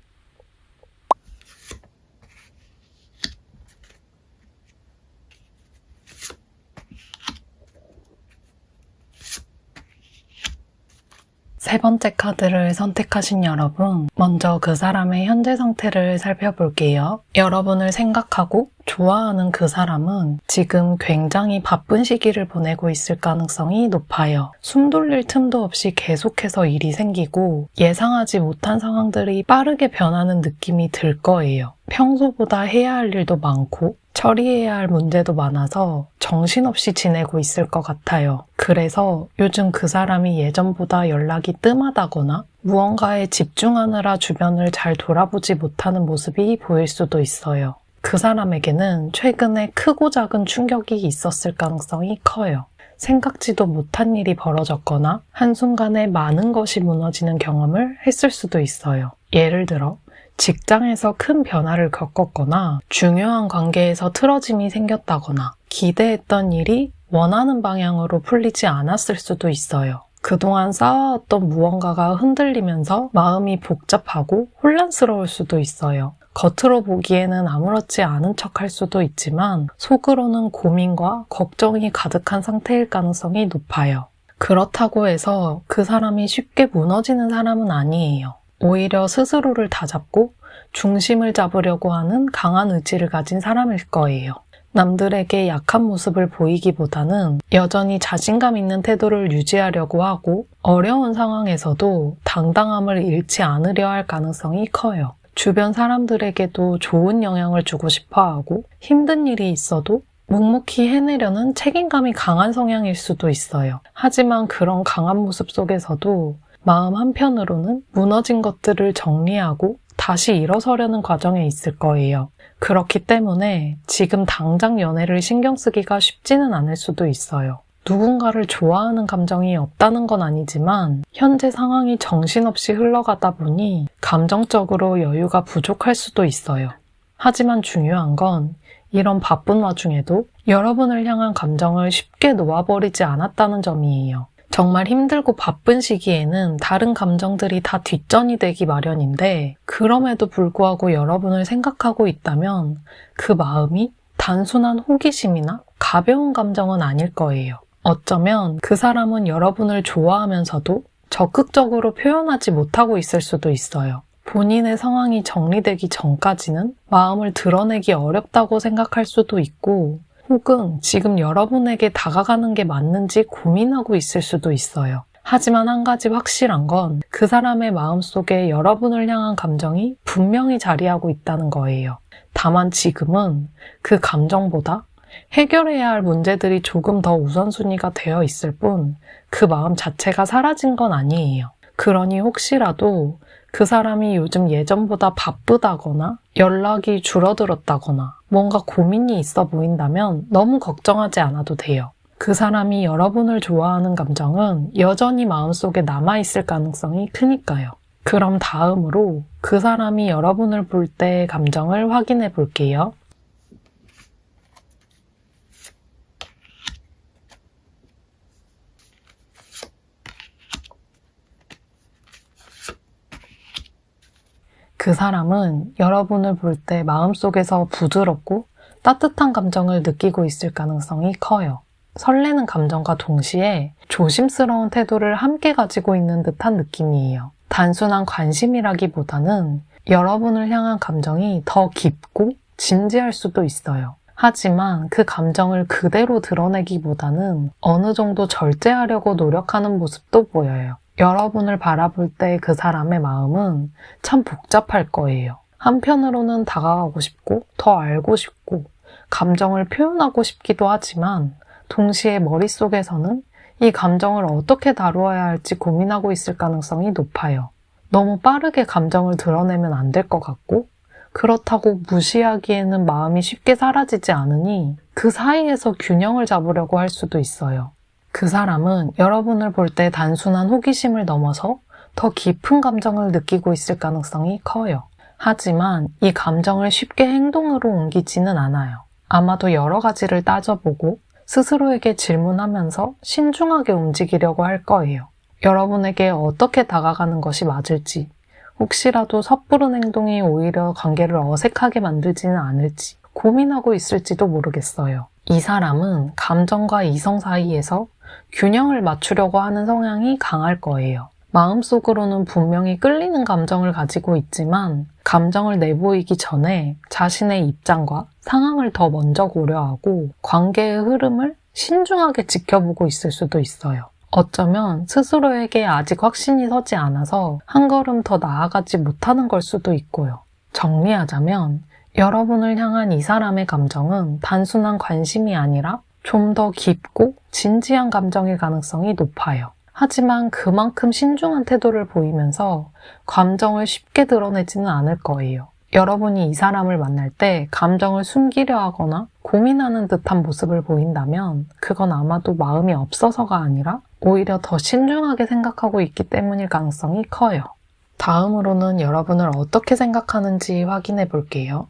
세 번째 카드를 선택하신 여러분, 먼저 그 사람의 현재 상태를 살펴볼게요. 여러분을 생각하고 좋아하는 그 사람은 지금 굉장히 바쁜 시기를 보내고 있을 가능성이 높아요. 숨 돌릴 틈도 없이 계속해서 일이 생기고 예상하지 못한 상황들이 빠르게 변하는 느낌이 들 거예요. 평소보다 해야 할 일도 많고 처리해야 할 문제도 많아서 정신없이 지내고 있을 것 같아요. 그래서 요즘 그 사람이 예전보다 연락이 뜸하다거나 무언가에 집중하느라 주변을 잘 돌아보지 못하는 모습이 보일 수도 있어요. 그 사람에게는 최근에 크고 작은 충격이 있었을 가능성이 커요. 생각지도 못한 일이 벌어졌거나 한순간에 많은 것이 무너지는 경험을 했을 수도 있어요. 예를 들어 직장에서 큰 변화를 겪었거나 중요한 관계에서 틀어짐이 생겼다거나 기대했던 일이 원하는 방향으로 풀리지 않았을 수도 있어요. 그동안 쌓아왔던 무언가가 흔들리면서 마음이 복잡하고 혼란스러울 수도 있어요. 겉으로 보기에는 아무렇지 않은 척할 수도 있지만 속으로는 고민과 걱정이 가득한 상태일 가능성이 높아요. 그렇다고 해서 그 사람이 쉽게 무너지는 사람은 아니에요. 오히려 스스로를 다잡고 중심을 잡으려고 하는 강한 의지를 가진 사람일 거예요. 남들에게 약한 모습을 보이기보다는 여전히 자신감 있는 태도를 유지하려고 하고 어려운 상황에서도 당당함을 잃지 않으려 할 가능성이 커요. 주변 사람들에게도 좋은 영향을 주고 싶어 하고 힘든 일이 있어도 묵묵히 해내려는 책임감이 강한 성향일 수도 있어요. 하지만 그런 강한 모습 속에서도 마음 한편으로는 무너진 것들을 정리하고 다시 일어서려는 과정에 있을 거예요. 그렇기 때문에 지금 당장 연애를 신경 쓰기가 쉽지는 않을 수도 있어요. 누군가를 좋아하는 감정이 없다는 건 아니지만 현재 상황이 정신없이 흘러가다 보니 감정적으로 여유가 부족할 수도 있어요. 하지만 중요한 건 이런 바쁜 와중에도 여러분을 향한 감정을 쉽게 놓아버리지 않았다는 점이에요. 정말 힘들고 바쁜 시기에는 다른 감정들이 다 뒷전이 되기 마련인데 그럼에도 불구하고 여러분을 생각하고 있다면 그 마음이 단순한 호기심이나 가벼운 감정은 아닐 거예요. 어쩌면 그 사람은 여러분을 좋아하면서도 적극적으로 표현하지 못하고 있을 수도 있어요. 본인의 상황이 정리되기 전까지는 마음을 드러내기 어렵다고 생각할 수도 있고 혹은 지금 여러분에게 다가가는 게 맞는지 고민하고 있을 수도 있어요. 하지만 한 가지 확실한 건 그 사람의 마음속에 여러분을 향한 감정이 분명히 자리하고 있다는 거예요. 다만 지금은 그 감정보다 해결해야 할 문제들이 조금 더 우선순위가 되어 있을 뿐 그 마음 자체가 사라진 건 아니에요. 그러니 혹시라도 그 사람이 요즘 예전보다 바쁘다거나 연락이 줄어들었다거나 뭔가 고민이 있어 보인다면 너무 걱정하지 않아도 돼요. 그 사람이 여러분을 좋아하는 감정은 여전히 마음속에 남아있을 가능성이 크니까요. 그럼 다음으로 그 사람이 여러분을 볼 때의 감정을 확인해 볼게요. 그 사람은 여러분을 볼 때 마음속에서 부드럽고 따뜻한 감정을 느끼고 있을 가능성이 커요. 설레는 감정과 동시에 조심스러운 태도를 함께 가지고 있는 듯한 느낌이에요. 단순한 관심이라기보다는 여러분을 향한 감정이 더 깊고 진지할 수도 있어요. 하지만 그 감정을 그대로 드러내기보다는 어느 정도 절제하려고 노력하는 모습도 보여요. 여러분을 바라볼 때 그 사람의 마음은 참 복잡할 거예요. 한편으로는 다가가고 싶고 더 알고 싶고 감정을 표현하고 싶기도 하지만 동시에 머릿속에서는 이 감정을 어떻게 다루어야 할지 고민하고 있을 가능성이 높아요. 너무 빠르게 감정을 드러내면 안 될 것 같고 그렇다고 무시하기에는 마음이 쉽게 사라지지 않으니 그 사이에서 균형을 잡으려고 할 수도 있어요. 그 사람은 여러분을 볼 때 단순한 호기심을 넘어서 더 깊은 감정을 느끼고 있을 가능성이 커요. 하지만 이 감정을 쉽게 행동으로 옮기지는 않아요. 아마도 여러 가지를 따져보고 스스로에게 질문하면서 신중하게 움직이려고 할 거예요. 여러분에게 어떻게 다가가는 것이 맞을지, 혹시라도 섣부른 행동이 오히려 관계를 어색하게 만들지는 않을지 고민하고 있을지도 모르겠어요. 이 사람은 감정과 이성 사이에서 균형을 맞추려고 하는 성향이 강할 거예요. 마음속으로는 분명히 끌리는 감정을 가지고 있지만 감정을 내보이기 전에 자신의 입장과 상황을 더 먼저 고려하고 관계의 흐름을 신중하게 지켜보고 있을 수도 있어요. 어쩌면 스스로에게 아직 확신이 서지 않아서 한 걸음 더 나아가지 못하는 걸 수도 있고요. 정리하자면 여러분을 향한 이 사람의 감정은 단순한 관심이 아니라 좀 더 깊고 진지한 감정일 가능성이 높아요. 하지만 그만큼 신중한 태도를 보이면서 감정을 쉽게 드러내지는 않을 거예요. 여러분이 이 사람을 만날 때 감정을 숨기려 하거나 고민하는 듯한 모습을 보인다면 그건 아마도 마음이 없어서가 아니라 오히려 더 신중하게 생각하고 있기 때문일 가능성이 커요. 다음으로는 여러분을 어떻게 생각하는지 확인해 볼게요.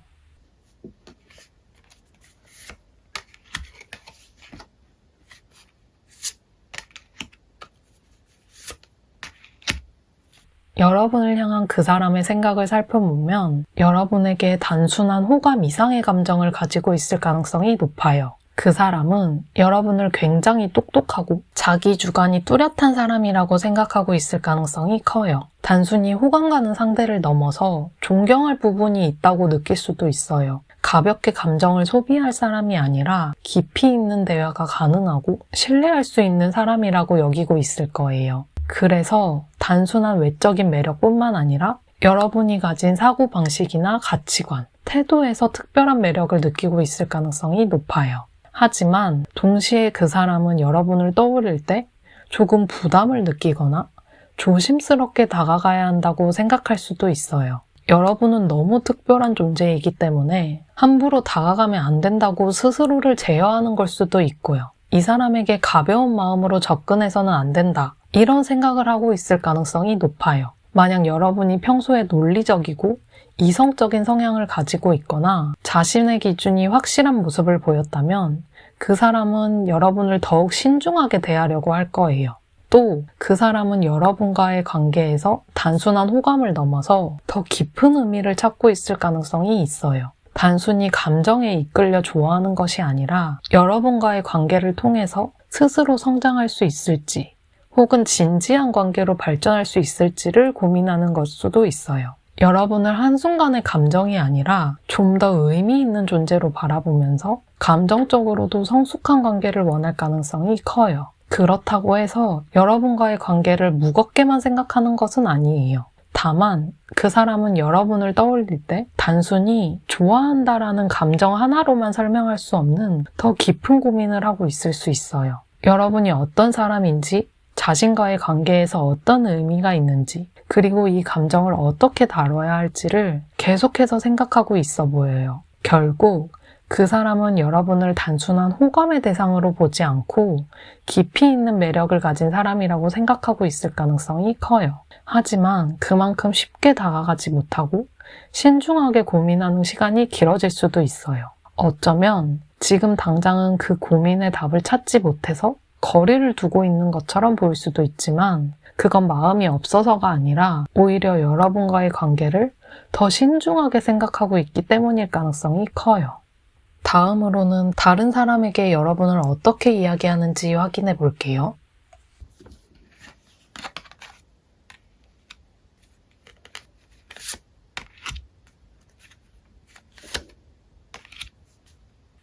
여러분을 향한 그 사람의 생각을 살펴보면 여러분에게 단순한 호감 이상의 감정을 가지고 있을 가능성이 높아요. 그 사람은 여러분을 굉장히 똑똑하고 자기 주관이 뚜렷한 사람이라고 생각하고 있을 가능성이 커요. 단순히 호감 가는 상대를 넘어서 존경할 부분이 있다고 느낄 수도 있어요. 가볍게 감정을 소비할 사람이 아니라 깊이 있는 대화가 가능하고 신뢰할 수 있는 사람이라고 여기고 있을 거예요. 그래서 단순한 외적인 매력뿐만 아니라 여러분이 가진 사고방식이나 가치관, 태도에서 특별한 매력을 느끼고 있을 가능성이 높아요. 하지만 동시에 그 사람은 여러분을 떠올릴 때 조금 부담을 느끼거나 조심스럽게 다가가야 한다고 생각할 수도 있어요. 여러분은 너무 특별한 존재이기 때문에 함부로 다가가면 안 된다고 스스로를 제어하는 걸 수도 있고요. 이 사람에게 가벼운 마음으로 접근해서는 안 된다. 이런 생각을 하고 있을 가능성이 높아요. 만약 여러분이 평소에 논리적이고 이성적인 성향을 가지고 있거나 자신의 기준이 확실한 모습을 보였다면 그 사람은 여러분을 더욱 신중하게 대하려고 할 거예요. 또 그 사람은 여러분과의 관계에서 단순한 호감을 넘어서 더 깊은 의미를 찾고 있을 가능성이 있어요. 단순히 감정에 이끌려 좋아하는 것이 아니라 여러분과의 관계를 통해서 스스로 성장할 수 있을지 혹은 진지한 관계로 발전할 수 있을지를 고민하는 걸 수도 있어요. 여러분을 한순간의 감정이 아니라 좀 더 의미 있는 존재로 바라보면서 감정적으로도 성숙한 관계를 원할 가능성이 커요. 그렇다고 해서 여러분과의 관계를 무겁게만 생각하는 것은 아니에요. 다만 그 사람은 여러분을 떠올릴 때 단순히 좋아한다라는 감정 하나로만 설명할 수 없는 더 깊은 고민을 하고 있을 수 있어요. 여러분이 어떤 사람인지, 자신과의 관계에서 어떤 의미가 있는지, 그리고 이 감정을 어떻게 다뤄야 할지를 계속해서 생각하고 있어 보여요. 결국 그 사람은 여러분을 단순한 호감의 대상으로 보지 않고 깊이 있는 매력을 가진 사람이라고 생각하고 있을 가능성이 커요. 하지만 그만큼 쉽게 다가가지 못하고 신중하게 고민하는 시간이 길어질 수도 있어요. 어쩌면 지금 당장은 그 고민의 답을 찾지 못해서 거리를 두고 있는 것처럼 보일 수도 있지만 그건 마음이 없어서가 아니라 오히려 여러분과의 관계를 더 신중하게 생각하고 있기 때문일 가능성이 커요. 다음으로는 다른 사람에게 여러분을 어떻게 이야기하는지 확인해 볼게요.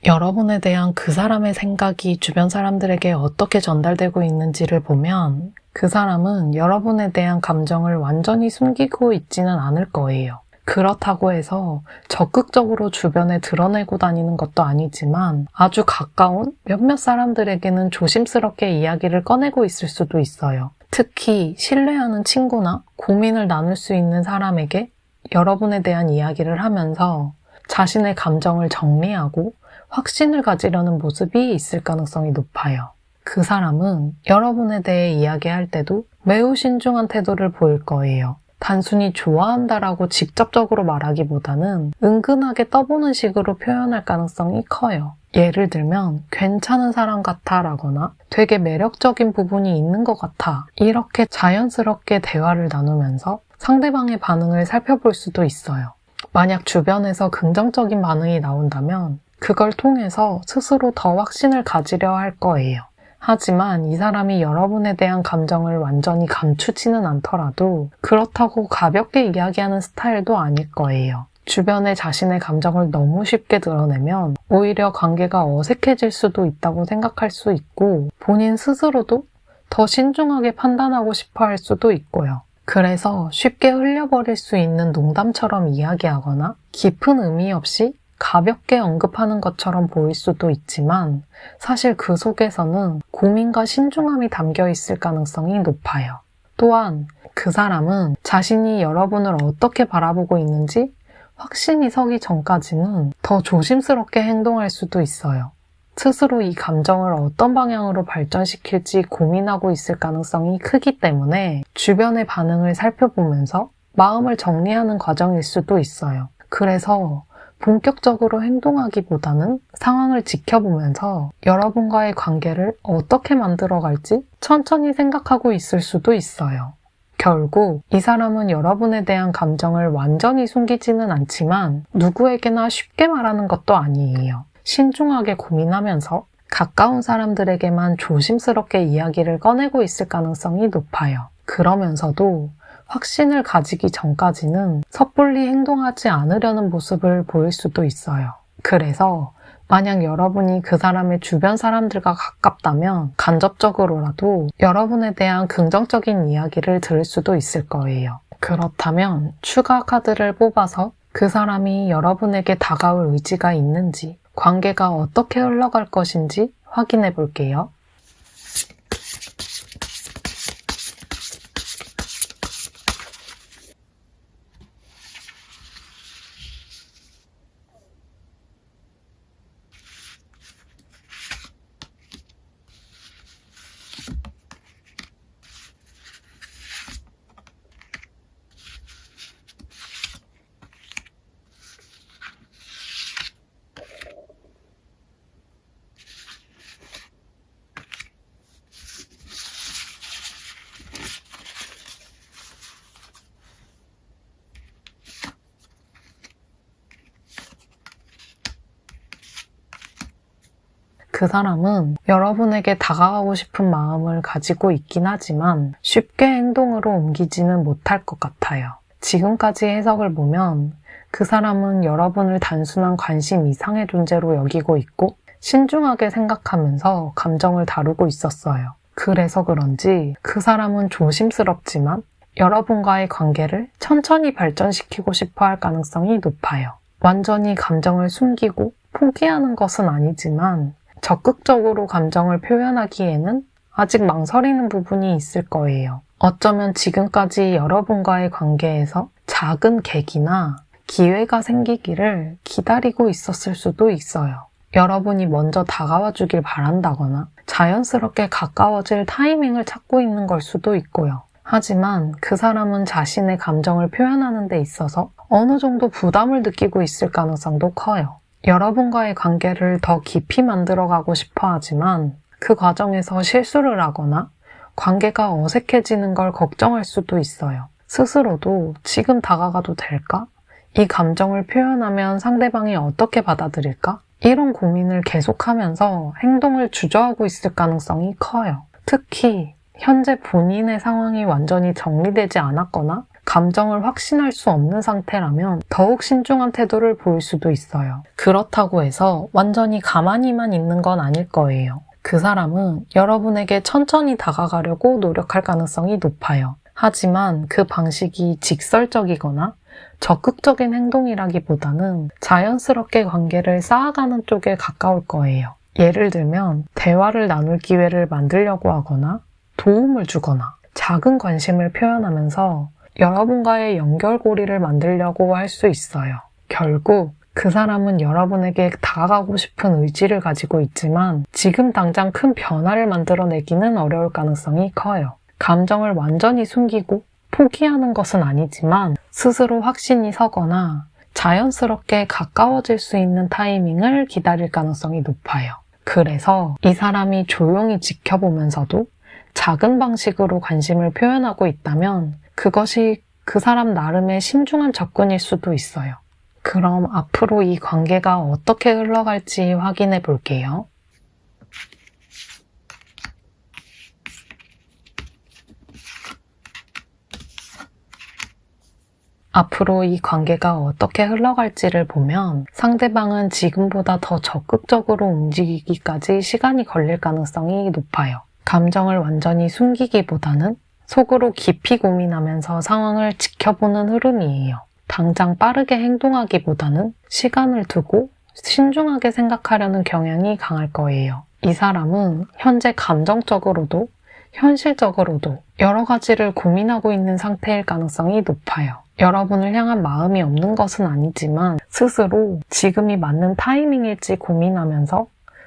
여러분에 대한 그 사람의 생각이 주변 사람들에게 어떻게 전달되고 있는지를 보면 그 사람은 여러분에 대한 감정을 완전히 숨기고 있지는 않을 거예요. 그렇다고 해서 적극적으로 주변에 드러내고 다니는 것도 아니지만 아주 가까운 몇몇 사람들에게는 조심스럽게 이야기를 꺼내고 있을 수도 있어요. 특히 신뢰하는 친구나 고민을 나눌 수 있는 사람에게 여러분에 대한 이야기를 하면서 자신의 감정을 정리하고 확신을 가지려는 모습이 있을 가능성이 높아요. 그 사람은 여러분에 대해 이야기할 때도 매우 신중한 태도를 보일 거예요. 단순히 좋아한다라고 직접적으로 말하기보다는 은근하게 떠보는 식으로 표현할 가능성이 커요. 예를 들면 괜찮은 사람 같아 라거나 되게 매력적인 부분이 있는 것 같아 이렇게 자연스럽게 대화를 나누면서 상대방의 반응을 살펴볼 수도 있어요. 만약 주변에서 긍정적인 반응이 나온다면 그걸 통해서 스스로 더 확신을 가지려 할 거예요. 하지만 이 사람이 여러분에 대한 감정을 완전히 감추지는 않더라도 그렇다고 가볍게 이야기하는 스타일도 아닐 거예요. 주변에 자신의 감정을 너무 쉽게 드러내면 오히려 관계가 어색해질 수도 있다고 생각할 수 있고 본인 스스로도 더 신중하게 판단하고 싶어 할 수도 있고요. 그래서 쉽게 흘려버릴 수 있는 농담처럼 이야기하거나 깊은 의미 없이 가볍게 언급하는 것처럼 보일 수도 있지만 사실 그 속에서는 고민과 신중함이 담겨 있을 가능성이 높아요. 또한 그 사람은 자신이 여러분을 어떻게 바라보고 있는지 확신이 서기 전까지는 더 조심스럽게 행동할 수도 있어요. 스스로 이 감정을 어떤 방향으로 발전시킬지 고민하고 있을 가능성이 크기 때문에 주변의 반응을 살펴보면서 마음을 정리하는 과정일 수도 있어요. 그래서 본격적으로 행동하기보다는 상황을 지켜보면서 여러분과의 관계를 어떻게 만들어갈지 천천히 생각하고 있을 수도 있어요. 결국 이 사람은 여러분에 대한 감정을 완전히 숨기지는 않지만 누구에게나 쉽게 말하는 것도 아니에요. 신중하게 고민하면서 가까운 사람들에게만 조심스럽게 이야기를 꺼내고 있을 가능성이 높아요. 그러면서도 확신을 가지기 전까지는 섣불리 행동하지 않으려는 모습을 보일 수도 있어요. 그래서 만약 여러분이 그 사람의 주변 사람들과 가깝다면 간접적으로라도 여러분에 대한 긍정적인 이야기를 들을 수도 있을 거예요. 그렇다면 추가 카드를 뽑아서 그 사람이 여러분에게 다가올 의지가 있는지, 관계가 어떻게 흘러갈 것인지 확인해 볼게요. 그 사람은 여러분에게 다가가고 싶은 마음을 가지고 있긴 하지만 쉽게 행동으로 옮기지는 못할 것 같아요. 지금까지 해석을 보면 그 사람은 여러분을 단순한 관심 이상의 존재로 여기고 있고 신중하게 생각하면서 감정을 다루고 있었어요. 그래서 그런지 그 사람은 조심스럽지만 여러분과의 관계를 천천히 발전시키고 싶어 할 가능성이 높아요. 완전히 감정을 숨기고 포기하는 것은 아니지만 적극적으로 감정을 표현하기에는 아직 망설이는 부분이 있을 거예요. 어쩌면 지금까지 여러분과의 관계에서 작은 계기나 기회가 생기기를 기다리고 있었을 수도 있어요. 여러분이 먼저 다가와 주길 바란다거나 자연스럽게 가까워질 타이밍을 찾고 있는 걸 수도 있고요. 하지만 그 사람은 자신의 감정을 표현하는 데 있어서 어느 정도 부담을 느끼고 있을 가능성도 커요. 여러분과의 관계를 더 깊이 만들어가고 싶어 하지만 그 과정에서 실수를 하거나 관계가 어색해지는 걸 걱정할 수도 있어요. 스스로도 지금 다가가도 될까? 이 감정을 표현하면 상대방이 어떻게 받아들일까? 이런 고민을 계속하면서 행동을 주저하고 있을 가능성이 커요. 특히 현재 본인의 상황이 완전히 정리되지 않았거나 감정을 확신할 수 없는 상태라면 더욱 신중한 태도를 보일 수도 있어요. 그렇다고 해서 완전히 가만히만 있는 건 아닐 거예요. 그 사람은 여러분에게 천천히 다가가려고 노력할 가능성이 높아요. 하지만 그 방식이 직설적이거나 적극적인 행동이라기보다는 자연스럽게 관계를 쌓아가는 쪽에 가까울 거예요. 예를 들면 대화를 나눌 기회를 만들려고 하거나 도움을 주거나 작은 관심을 표현하면서 여러분과의 연결고리를 만들려고 할 수 있어요. 결국 그 사람은 여러분에게 다가가고 싶은 의지를 가지고 있지만 지금 당장 큰 변화를 만들어내기는 어려울 가능성이 커요. 감정을 완전히 숨기고 포기하는 것은 아니지만 스스로 확신이 서거나 자연스럽게 가까워질 수 있는 타이밍을 기다릴 가능성이 높아요. 그래서 이 사람이 조용히 지켜보면서도 작은 방식으로 관심을 표현하고 있다면 그것이 그 사람 나름의 신중한 접근일 수도 있어요. 그럼 앞으로 이 관계가 어떻게 흘러갈지 확인해 볼게요. 앞으로 이 관계가 어떻게 흘러갈지를 보면 상대방은 지금보다 더 적극적으로 움직이기까지 시간이 걸릴 가능성이 높아요. 감정을 완전히 숨기기보다는 속으로 깊이 고민하면서 상황을 지켜보는 흐름이에요. 당장 빠르게 행동하기보다는 시간을 두고 신중하게 생각하려는 경향이 강할 거예요. 이 사람은 현재 감정적으로도 현실적으로도 여러 가지를 고민하고 있는 상태일 가능성이 높아요. 여러분을 향한 마음이 없는 것은 아니지만 스스로 지금이 맞는 타이밍일지 고민하면서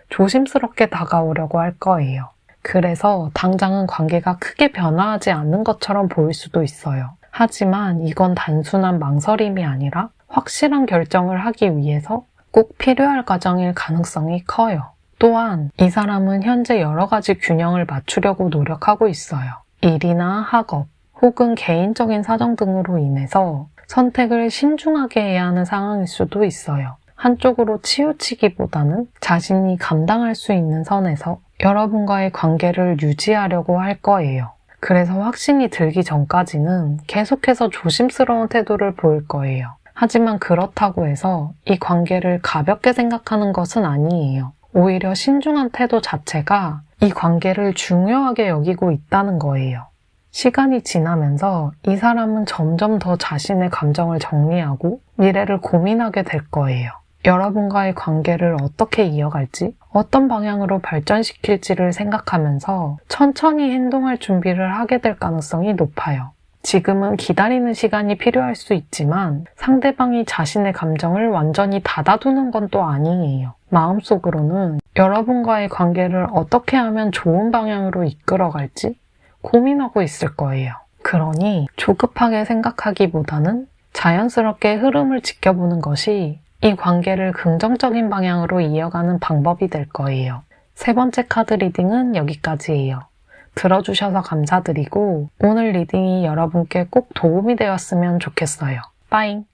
조심스럽게 다가오려고 할 거예요. 그래서 당장은 관계가 크게 변화하지 않는 것처럼 보일 수도 있어요. 하지만 이건 단순한 망설임이 아니라 확실한 결정을 하기 위해서 꼭 필요할 과정일 가능성이 커요. 또한 이 사람은 현재 여러 가지 균형을 맞추려고 노력하고 있어요. 일이나 학업, 혹은 개인적인 사정 등으로 인해서 선택을 신중하게 해야 하는 상황일 수도 있어요. 한쪽으로 치우치기보다는 자신이 감당할 수 있는 선에서 여러분과의 관계를 유지하려고 할 거예요. 그래서 확신이 들기 전까지는 계속해서 조심스러운 태도를 보일 거예요. 하지만 그렇다고 해서 이 관계를 가볍게 생각하는 것은 아니에요. 오히려 신중한 태도 자체가 이 관계를 중요하게 여기고 있다는 거예요. 시간이 지나면서 이 사람은 점점 더 자신의 감정을 정리하고 미래를 고민하게 될 거예요. 여러분과의 관계를 어떻게 이어갈지, 어떤 방향으로 발전시킬지를 생각하면서 천천히 행동할 준비를 하게 될 가능성이 높아요. 지금은 기다리는 시간이 필요할 수 있지만 상대방이 자신의 감정을 완전히 닫아두는 건 또 아니에요. 마음속으로는 여러분과의 관계를 어떻게 하면 좋은 방향으로 이끌어갈지 고민하고 있을 거예요. 그러니 조급하게 생각하기보다는 자연스럽게 흐름을 지켜보는 것이 이 관계를 긍정적인 방향으로 이어가는 방법이 될 거예요. 세 번째 카드 리딩은 여기까지예요. 들어주셔서 감사드리고 오늘 리딩이 여러분께 꼭 도움이 되었으면 좋겠어요. 빠잉!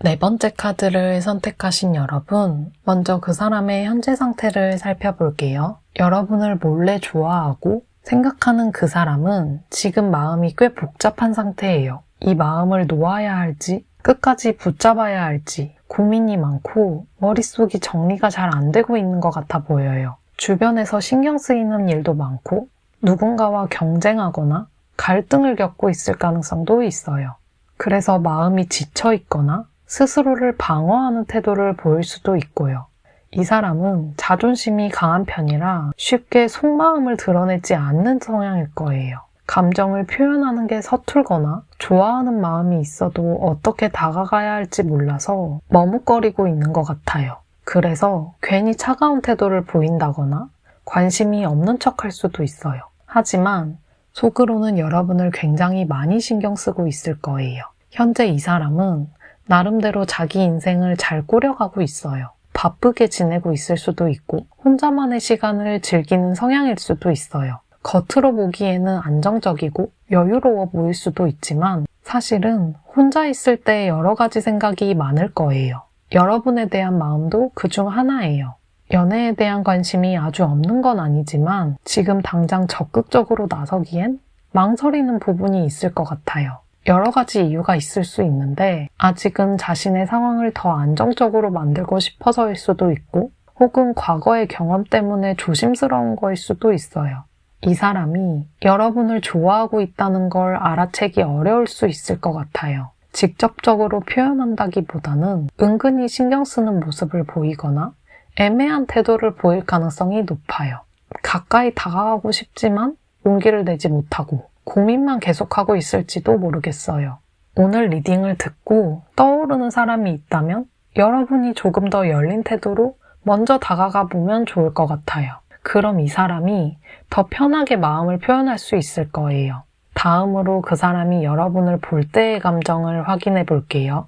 네 번째 카드를 선택하신 여러분, 먼저 그 사람의 현재 상태를 살펴볼게요. 여러분을 몰래 좋아하고 생각하는 그 사람은 지금 마음이 꽤 복잡한 상태예요. 이 마음을 놓아야 할지, 끝까지 붙잡아야 할지 고민이 많고 머릿속이 정리가 잘 안 되고 있는 것 같아 보여요. 주변에서 신경 쓰이는 일도 많고 누군가와 경쟁하거나 갈등을 겪고 있을 가능성도 있어요. 그래서 마음이 지쳐 있거나 스스로를 방어하는 태도를 보일 수도 있고요. 이 사람은 자존심이 강한 편이라 쉽게 속마음을 드러내지 않는 성향일 거예요. 감정을 표현하는 게 서툴거나 좋아하는 마음이 있어도 어떻게 다가가야 할지 몰라서 머뭇거리고 있는 것 같아요. 그래서 괜히 차가운 태도를 보인다거나 관심이 없는 척할 수도 있어요. 하지만 속으로는 여러분을 굉장히 많이 신경 쓰고 있을 거예요. 현재 이 사람은 나름대로 자기 인생을 잘 꾸려가고 있어요. 바쁘게 지내고 있을 수도 있고 혼자만의 시간을 즐기는 성향일 수도 있어요. 겉으로 보기에는 안정적이고 여유로워 보일 수도 있지만 사실은 혼자 있을 때 여러 가지 생각이 많을 거예요. 여러분에 대한 마음도 그중 하나예요. 연애에 대한 관심이 아주 없는 건 아니지만 지금 당장 적극적으로 나서기엔 망설이는 부분이 있을 것 같아요. 여러 가지 이유가 있을 수 있는데 아직은 자신의 상황을 더 안정적으로 만들고 싶어서일 수도 있고 혹은 과거의 경험 때문에 조심스러운 거일 수도 있어요. 이 사람이 여러분을 좋아하고 있다는 걸 알아채기 어려울 수 있을 것 같아요. 직접적으로 표현한다기보다는 은근히 신경 쓰는 모습을 보이거나 애매한 태도를 보일 가능성이 높아요. 가까이 다가가고 싶지만 용기를 내지 못하고 고민만 계속하고 있을지도 모르겠어요. 오늘 리딩을 듣고 떠오르는 사람이 있다면 여러분이 조금 더 열린 태도로 먼저 다가가 보면 좋을 것 같아요. 그럼 이 사람이 더 편하게 마음을 표현할 수 있을 거예요. 다음으로 그 사람이 여러분을 볼 때의 감정을 확인해 볼게요.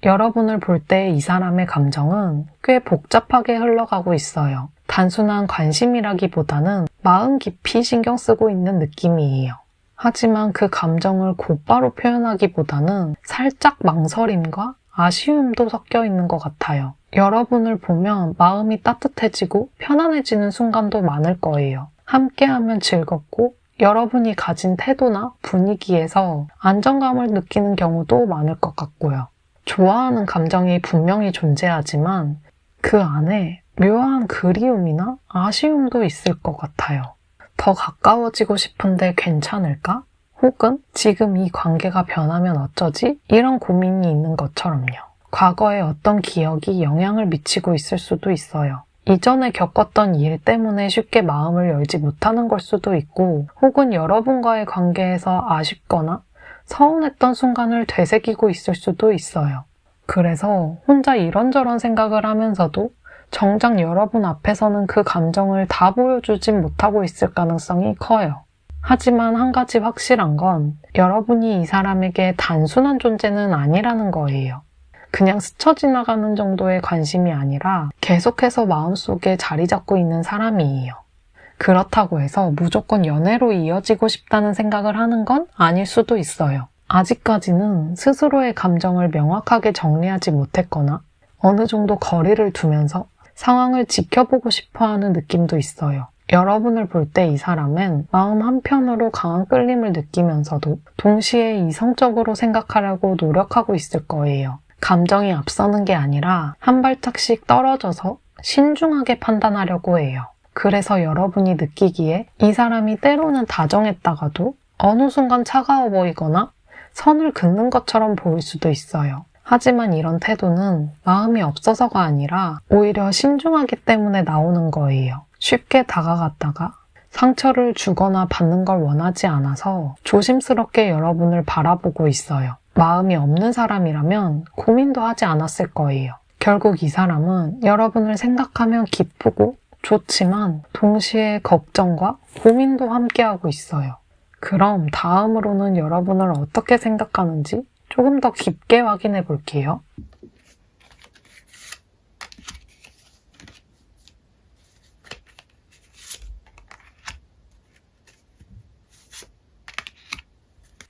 여러분을 볼 때 이 사람의 감정은 꽤 복잡하게 흘러가고 있어요. 단순한 관심이라기보다는 마음 깊이 신경 쓰고 있는 느낌이에요. 하지만 그 감정을 곧바로 표현하기보다는 살짝 망설임과 아쉬움도 섞여 있는 것 같아요. 여러분을 보면 마음이 따뜻해지고 편안해지는 순간도 많을 거예요. 함께하면 즐겁고 여러분이 가진 태도나 분위기에서 안정감을 느끼는 경우도 많을 것 같고요. 좋아하는 감정이 분명히 존재하지만 그 안에 묘한 그리움이나 아쉬움도 있을 것 같아요. 더 가까워지고 싶은데 괜찮을까? 혹은 지금 이 관계가 변하면 어쩌지? 이런 고민이 있는 것처럼요. 과거의 어떤 기억이 영향을 미치고 있을 수도 있어요. 이전에 겪었던 일 때문에 쉽게 마음을 열지 못하는 걸 수도 있고 혹은 여러분과의 관계에서 아쉽거나 서운했던 순간을 되새기고 있을 수도 있어요. 그래서 혼자 이런저런 생각을 하면서도 정작 여러분 앞에서는 그 감정을 다 보여주진 못하고 있을 가능성이 커요. 하지만 한 가지 확실한 건 여러분이 이 사람에게 단순한 존재는 아니라는 거예요. 그냥 스쳐 지나가는 정도의 관심이 아니라 계속해서 마음속에 자리 잡고 있는 사람이에요. 그렇다고 해서 무조건 연애로 이어지고 싶다는 생각을 하는 건 아닐 수도 있어요. 아직까지는 스스로의 감정을 명확하게 정리하지 못했거나 어느 정도 거리를 두면서 상황을 지켜보고 싶어 하는 느낌도 있어요. 여러분을 볼 때 이 사람은 마음 한편으로 강한 끌림을 느끼면서도 동시에 이성적으로 생각하려고 노력하고 있을 거예요. 감정이 앞서는 게 아니라 한 발짝씩 떨어져서 신중하게 판단하려고 해요. 그래서 여러분이 느끼기에 이 사람이 때로는 다정했다가도 어느 순간 차가워 보이거나 선을 긋는 것처럼 보일 수도 있어요. 하지만 이런 태도는 마음이 없어서가 아니라 오히려 신중하기 때문에 나오는 거예요. 쉽게 다가갔다가 상처를 주거나 받는 걸 원하지 않아서 조심스럽게 여러분을 바라보고 있어요. 마음이 없는 사람이라면 고민도 하지 않았을 거예요. 결국 이 사람은 여러분을 생각하면 기쁘고 좋지만 동시에 걱정과 고민도 함께하고 있어요. 그럼 다음으로는 여러분을 어떻게 생각하는지 조금 더 깊게 확인해 볼게요.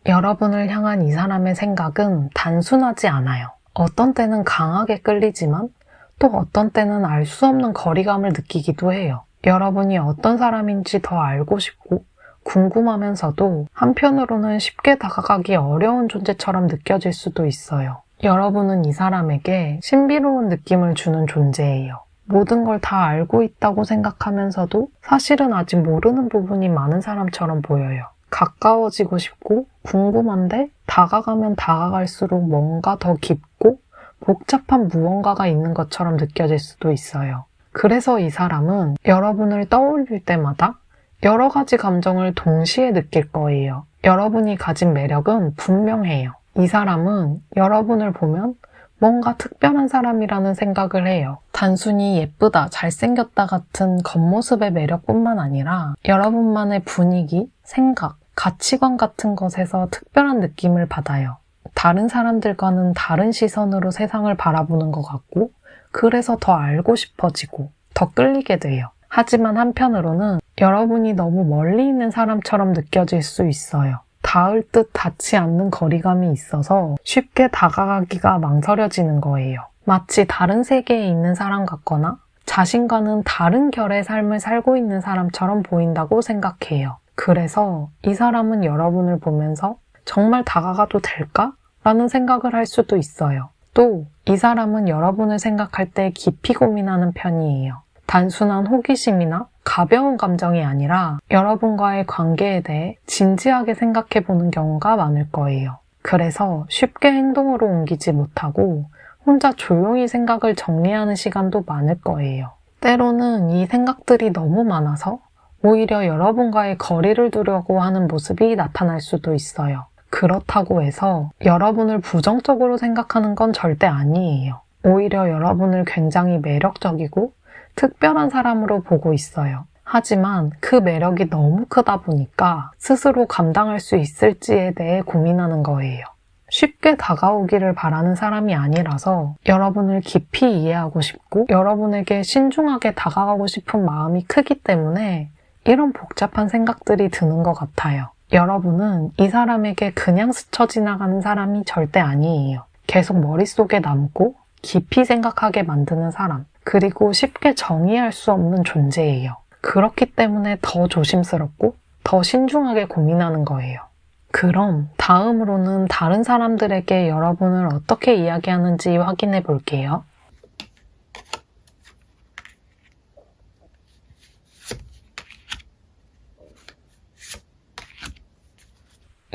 여러분을 향한 이 사람의 생각은 단순하지 않아요. 어떤 때는 강하게 끌리지만 또 어떤 때는 알 수 없는 거리감을 느끼기도 해요. 여러분이 어떤 사람인지 더 알고 싶고 궁금하면서도 한편으로는 쉽게 다가가기 어려운 존재처럼 느껴질 수도 있어요. 여러분은 이 사람에게 신비로운 느낌을 주는 존재예요. 모든 걸 다 알고 있다고 생각하면서도 사실은 아직 모르는 부분이 많은 사람처럼 보여요. 가까워지고 싶고 궁금한데 다가가면 다가갈수록 뭔가 더 깊고 복잡한 무언가가 있는 것처럼 느껴질 수도 있어요. 그래서 이 사람은 여러분을 떠올릴 때마다 여러 가지 감정을 동시에 느낄 거예요. 여러분이 가진 매력은 분명해요. 이 사람은 여러분을 보면 뭔가 특별한 사람이라는 생각을 해요. 단순히 예쁘다, 잘생겼다 같은 겉모습의 매력뿐만 아니라 여러분만의 분위기, 생각, 가치관 같은 것에서 특별한 느낌을 받아요. 다른 사람들과는 다른 시선으로 세상을 바라보는 것 같고 그래서 더 알고 싶어지고 더 끌리게 돼요. 하지만 한편으로는 여러분이 너무 멀리 있는 사람처럼 느껴질 수 있어요. 닿을 듯 닿지 않는 거리감이 있어서 쉽게 다가가기가 망설여지는 거예요. 마치 다른 세계에 있는 사람 같거나 자신과는 다른 결의 삶을 살고 있는 사람처럼 보인다고 생각해요. 그래서 이 사람은 여러분을 보면서 정말 다가가도 될까? 라는 생각을 할 수도 있어요. 또 이 사람은 여러분을 생각할 때 깊이 고민하는 편이에요. 단순한 호기심이나 가벼운 감정이 아니라 여러분과의 관계에 대해 진지하게 생각해보는 경우가 많을 거예요. 그래서 쉽게 행동으로 옮기지 못하고 혼자 조용히 생각을 정리하는 시간도 많을 거예요. 때로는 이 생각들이 너무 많아서 오히려 여러분과의 거리를 두려고 하는 모습이 나타날 수도 있어요. 그렇다고 해서 여러분을 부정적으로 생각하는 건 절대 아니에요. 오히려 여러분을 굉장히 매력적이고 특별한 사람으로 보고 있어요. 하지만 그 매력이 너무 크다 보니까 스스로 감당할 수 있을지에 대해 고민하는 거예요. 쉽게 다가오기를 바라는 사람이 아니라서 여러분을 깊이 이해하고 싶고 여러분에게 신중하게 다가가고 싶은 마음이 크기 때문에 이런 복잡한 생각들이 드는 것 같아요. 여러분은 이 사람에게 그냥 스쳐 지나가는 사람이 절대 아니에요. 계속 머릿속에 남고 깊이 생각하게 만드는 사람, 그리고 쉽게 정의할 수 없는 존재예요. 그렇기 때문에 더 조심스럽고 더 신중하게 고민하는 거예요. 그럼 다음으로는 다른 사람들에게 여러분을 어떻게 이야기하는지 확인해 볼게요.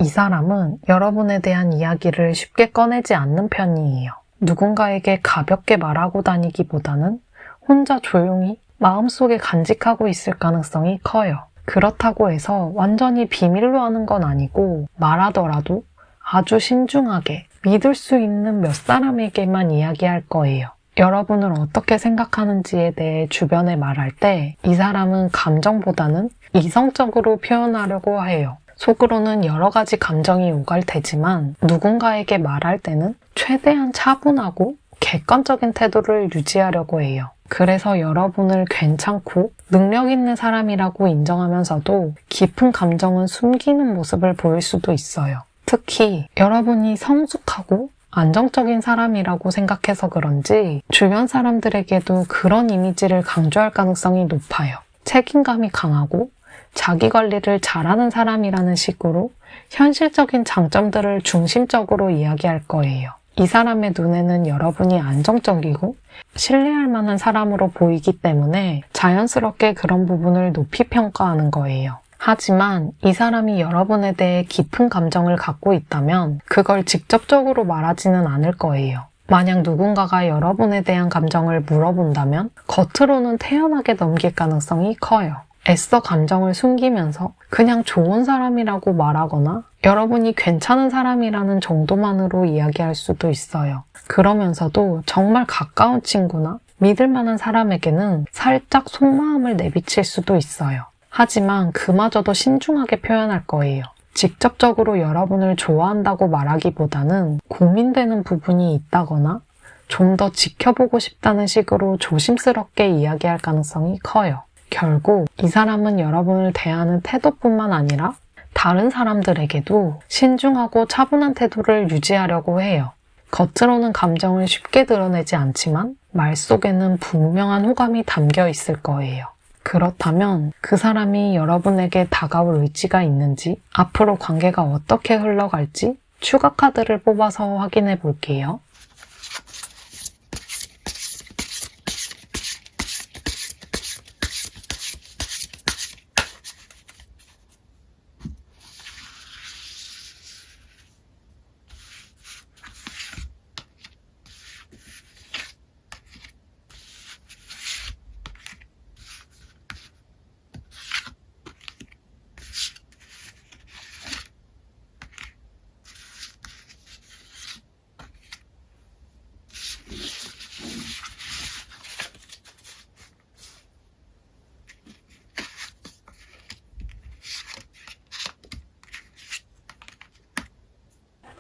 이 사람은 여러분에 대한 이야기를 쉽게 꺼내지 않는 편이에요. 누군가에게 가볍게 말하고 다니기보다는 혼자 조용히 마음속에 간직하고 있을 가능성이 커요. 그렇다고 해서 완전히 비밀로 하는 건 아니고 말하더라도 아주 신중하게 믿을 수 있는 몇 사람에게만 이야기할 거예요. 여러분을 어떻게 생각하는지에 대해 주변에 말할 때 이 사람은 감정보다는 이성적으로 표현하려고 해요. 속으로는 여러 가지 감정이 오갈 테지만 누군가에게 말할 때는 최대한 차분하고 객관적인 태도를 유지하려고 해요. 그래서 여러분을 괜찮고 능력 있는 사람이라고 인정하면서도 깊은 감정은 숨기는 모습을 보일 수도 있어요. 특히 여러분이 성숙하고 안정적인 사람이라고 생각해서 그런지 주변 사람들에게도 그런 이미지를 강조할 가능성이 높아요. 책임감이 강하고 자기 관리를 잘하는 사람이라는 식으로 현실적인 장점들을 중심적으로 이야기할 거예요. 이 사람의 눈에는 여러분이 안정적이고 신뢰할 만한 사람으로 보이기 때문에 자연스럽게 그런 부분을 높이 평가하는 거예요. 하지만 이 사람이 여러분에 대해 깊은 감정을 갖고 있다면 그걸 직접적으로 말하지는 않을 거예요. 만약 누군가가 여러분에 대한 감정을 물어본다면 겉으로는 태연하게 넘길 가능성이 커요. 애써 감정을 숨기면서 그냥 좋은 사람이라고 말하거나 여러분이 괜찮은 사람이라는 정도만으로 이야기할 수도 있어요. 그러면서도 정말 가까운 친구나 믿을 만한 사람에게는 살짝 속마음을 내비칠 수도 있어요. 하지만 그마저도 신중하게 표현할 거예요. 직접적으로 여러분을 좋아한다고 말하기보다는 고민되는 부분이 있다거나 좀 더 지켜보고 싶다는 식으로 조심스럽게 이야기할 가능성이 커요. 결국 이 사람은 여러분을 대하는 태도뿐만 아니라 다른 사람들에게도 신중하고 차분한 태도를 유지하려고 해요. 겉으로는 감정을 쉽게 드러내지 않지만 말 속에는 분명한 호감이 담겨 있을 거예요. 그렇다면 그 사람이 여러분에게 다가올 의지가 있는지, 앞으로 관계가 어떻게 흘러갈지 추가 카드를 뽑아서 확인해 볼게요.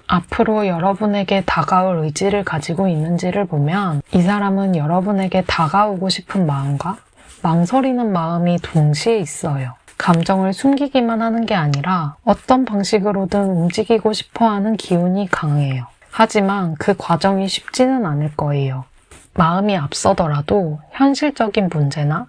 앞으로 여러분에게 다가올 의지를 가지고 있는지를 보면 이 사람은 여러분에게 다가오고 싶은 마음과 망설이는 마음이 동시에 있어요. 감정을 숨기기만 하는 게 아니라 어떤 방식으로든 움직이고 싶어하는 기운이 강해요. 하지만 그 과정이 쉽지는 않을 거예요. 마음이 앞서더라도 현실적인 문제나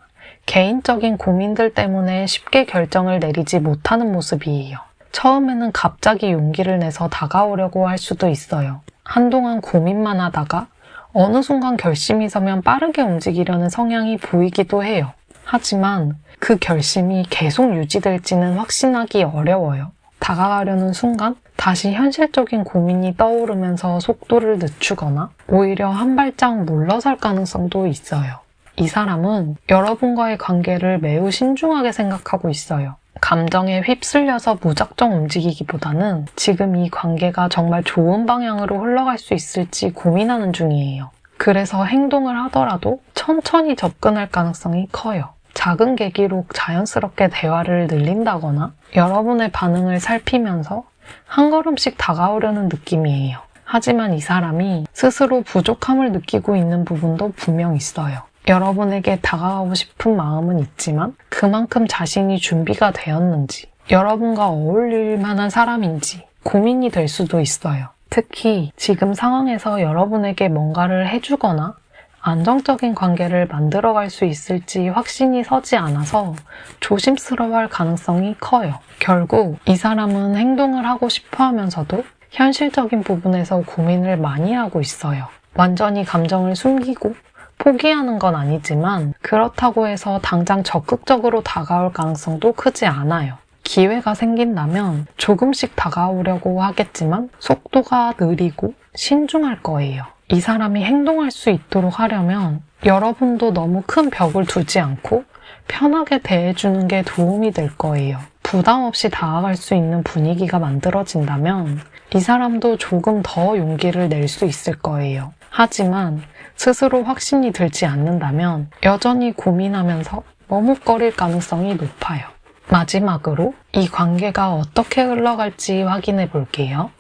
개인적인 고민들 때문에 쉽게 결정을 내리지 못하는 모습이에요. 처음에는 갑자기 용기를 내서 다가오려고 할 수도 있어요. 한동안 고민만 하다가 어느 순간 결심이 서면 빠르게 움직이려는 성향이 보이기도 해요. 하지만 그 결심이 계속 유지될지는 확신하기 어려워요. 다가가려는 순간 다시 현실적인 고민이 떠오르면서 속도를 늦추거나 오히려 한 발짝 물러설 가능성도 있어요. 이 사람은 여러분과의 관계를 매우 신중하게 생각하고 있어요. 감정에 휩쓸려서 무작정 움직이기보다는 지금 이 관계가 정말 좋은 방향으로 흘러갈 수 있을지 고민하는 중이에요. 그래서 행동을 하더라도 천천히 접근할 가능성이 커요. 작은 계기로 자연스럽게 대화를 늘린다거나 여러분의 반응을 살피면서 한 걸음씩 다가오려는 느낌이에요. 하지만 이 사람이 스스로 부족함을 느끼고 있는 부분도 분명 있어요. 여러분에게 다가가고 싶은 마음은 있지만 그만큼 자신이 준비가 되었는지, 여러분과 어울릴 만한 사람인지 고민이 될 수도 있어요. 특히 지금 상황에서 여러분에게 뭔가를 해주거나 안정적인 관계를 만들어갈 수 있을지 확신이 서지 않아서 조심스러워할 가능성이 커요. 결국 이 사람은 행동을 하고 싶어 하면서도 현실적인 부분에서 고민을 많이 하고 있어요. 완전히 감정을 숨기고 포기하는 건 아니지만 그렇다고 해서 당장 적극적으로 다가올 가능성도 크지 않아요. 기회가 생긴다면 조금씩 다가오려고 하겠지만 속도가 느리고 신중할 거예요. 이 사람이 행동할 수 있도록 하려면 여러분도 너무 큰 벽을 두지 않고 편하게 대해주는 게 도움이 될 거예요. 부담 없이 다가갈 수 있는 분위기가 만들어진다면 이 사람도 조금 더 용기를 낼 수 있을 거예요. 하지만 스스로 확신이 들지 않는다면 여전히 고민하면서 머뭇거릴 가능성이 높아요. 마지막으로 이 관계가 어떻게 흘러갈지 확인해 볼게요.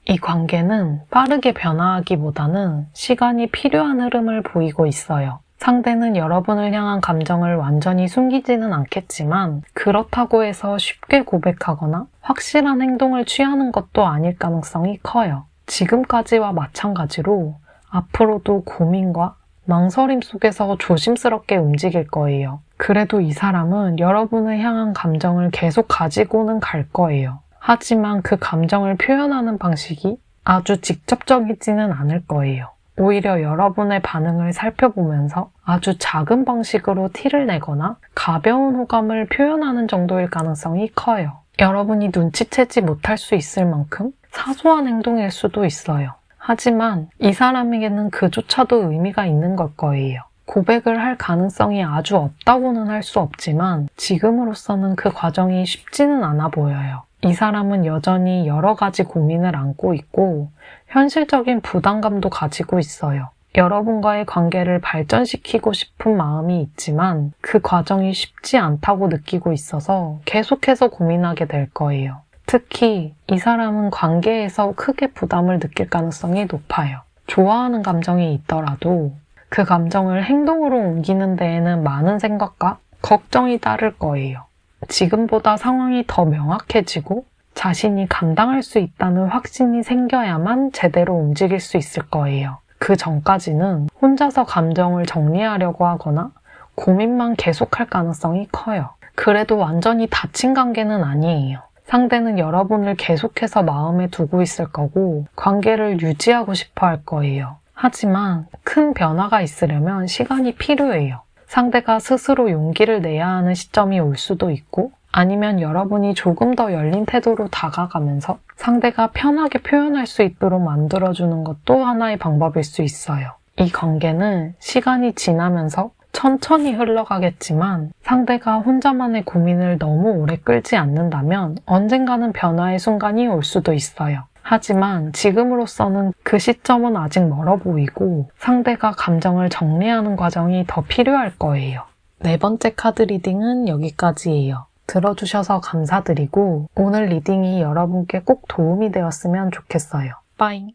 이 관계는 빠르게 변화하기보다는 시간이 필요한 흐름을 보이고 있어요. 상대는 여러분을 향한 감정을 완전히 숨기지는 않겠지만 그렇다고 해서 쉽게 고백하거나 확실한 행동을 취하는 것도 아닐 가능성이 커요. 지금까지와 마찬가지로 앞으로도 고민과 망설임 속에서 조심스럽게 움직일 거예요. 그래도 이 사람은 여러분을 향한 감정을 계속 가지고는 갈 거예요. 하지만 그 감정을 표현하는 방식이 아주 직접적이지는 않을 거예요. 오히려 여러분의 반응을 살펴보면서 아주 작은 방식으로 티를 내거나 가벼운 호감을 표현하는 정도일 가능성이 커요. 여러분이 눈치채지 못할 수 있을 만큼 사소한 행동일 수도 있어요. 하지만 이 사람에게는 그조차도 의미가 있는 걸 거예요. 고백을 할 가능성이 아주 없다고는 할 수 없지만 지금으로서는 그 과정이 쉽지는 않아 보여요. 이 사람은 여전히 여러 가지 고민을 안고 있고 현실적인 부담감도 가지고 있어요. 여러분과의 관계를 발전시키고 싶은 마음이 있지만 그 과정이 쉽지 않다고 느끼고 있어서 계속해서 고민하게 될 거예요. 특히 이 사람은 관계에서 크게 부담을 느낄 가능성이 높아요. 좋아하는 감정이 있더라도 그 감정을 행동으로 옮기는 데에는 많은 생각과 걱정이 따를 거예요. 지금보다 상황이 더 명확해지고 자신이 감당할 수 있다는 확신이 생겨야만 제대로 움직일 수 있을 거예요. 그 전까지는 혼자서 감정을 정리하려고 하거나 고민만 계속할 가능성이 커요. 그래도 완전히 닫힌 관계는 아니에요. 상대는 여러분을 계속해서 마음에 두고 있을 거고 관계를 유지하고 싶어 할 거예요. 하지만 큰 변화가 있으려면 시간이 필요해요. 상대가 스스로 용기를 내야 하는 시점이 올 수도 있고 아니면 여러분이 조금 더 열린 태도로 다가가면서 상대가 편하게 표현할 수 있도록 만들어주는 것도 하나의 방법일 수 있어요. 이 관계는 시간이 지나면서 천천히 흘러가겠지만 상대가 혼자만의 고민을 너무 오래 끌지 않는다면 언젠가는 변화의 순간이 올 수도 있어요. 하지만 지금으로서는 그 시점은 아직 멀어 보이고 상대가 감정을 정리하는 과정이 더 필요할 거예요. 네 번째 카드 리딩은 여기까지예요. 들어주셔서 감사드리고 오늘 리딩이 여러분께 꼭 도움이 되었으면 좋겠어요. 빠잉!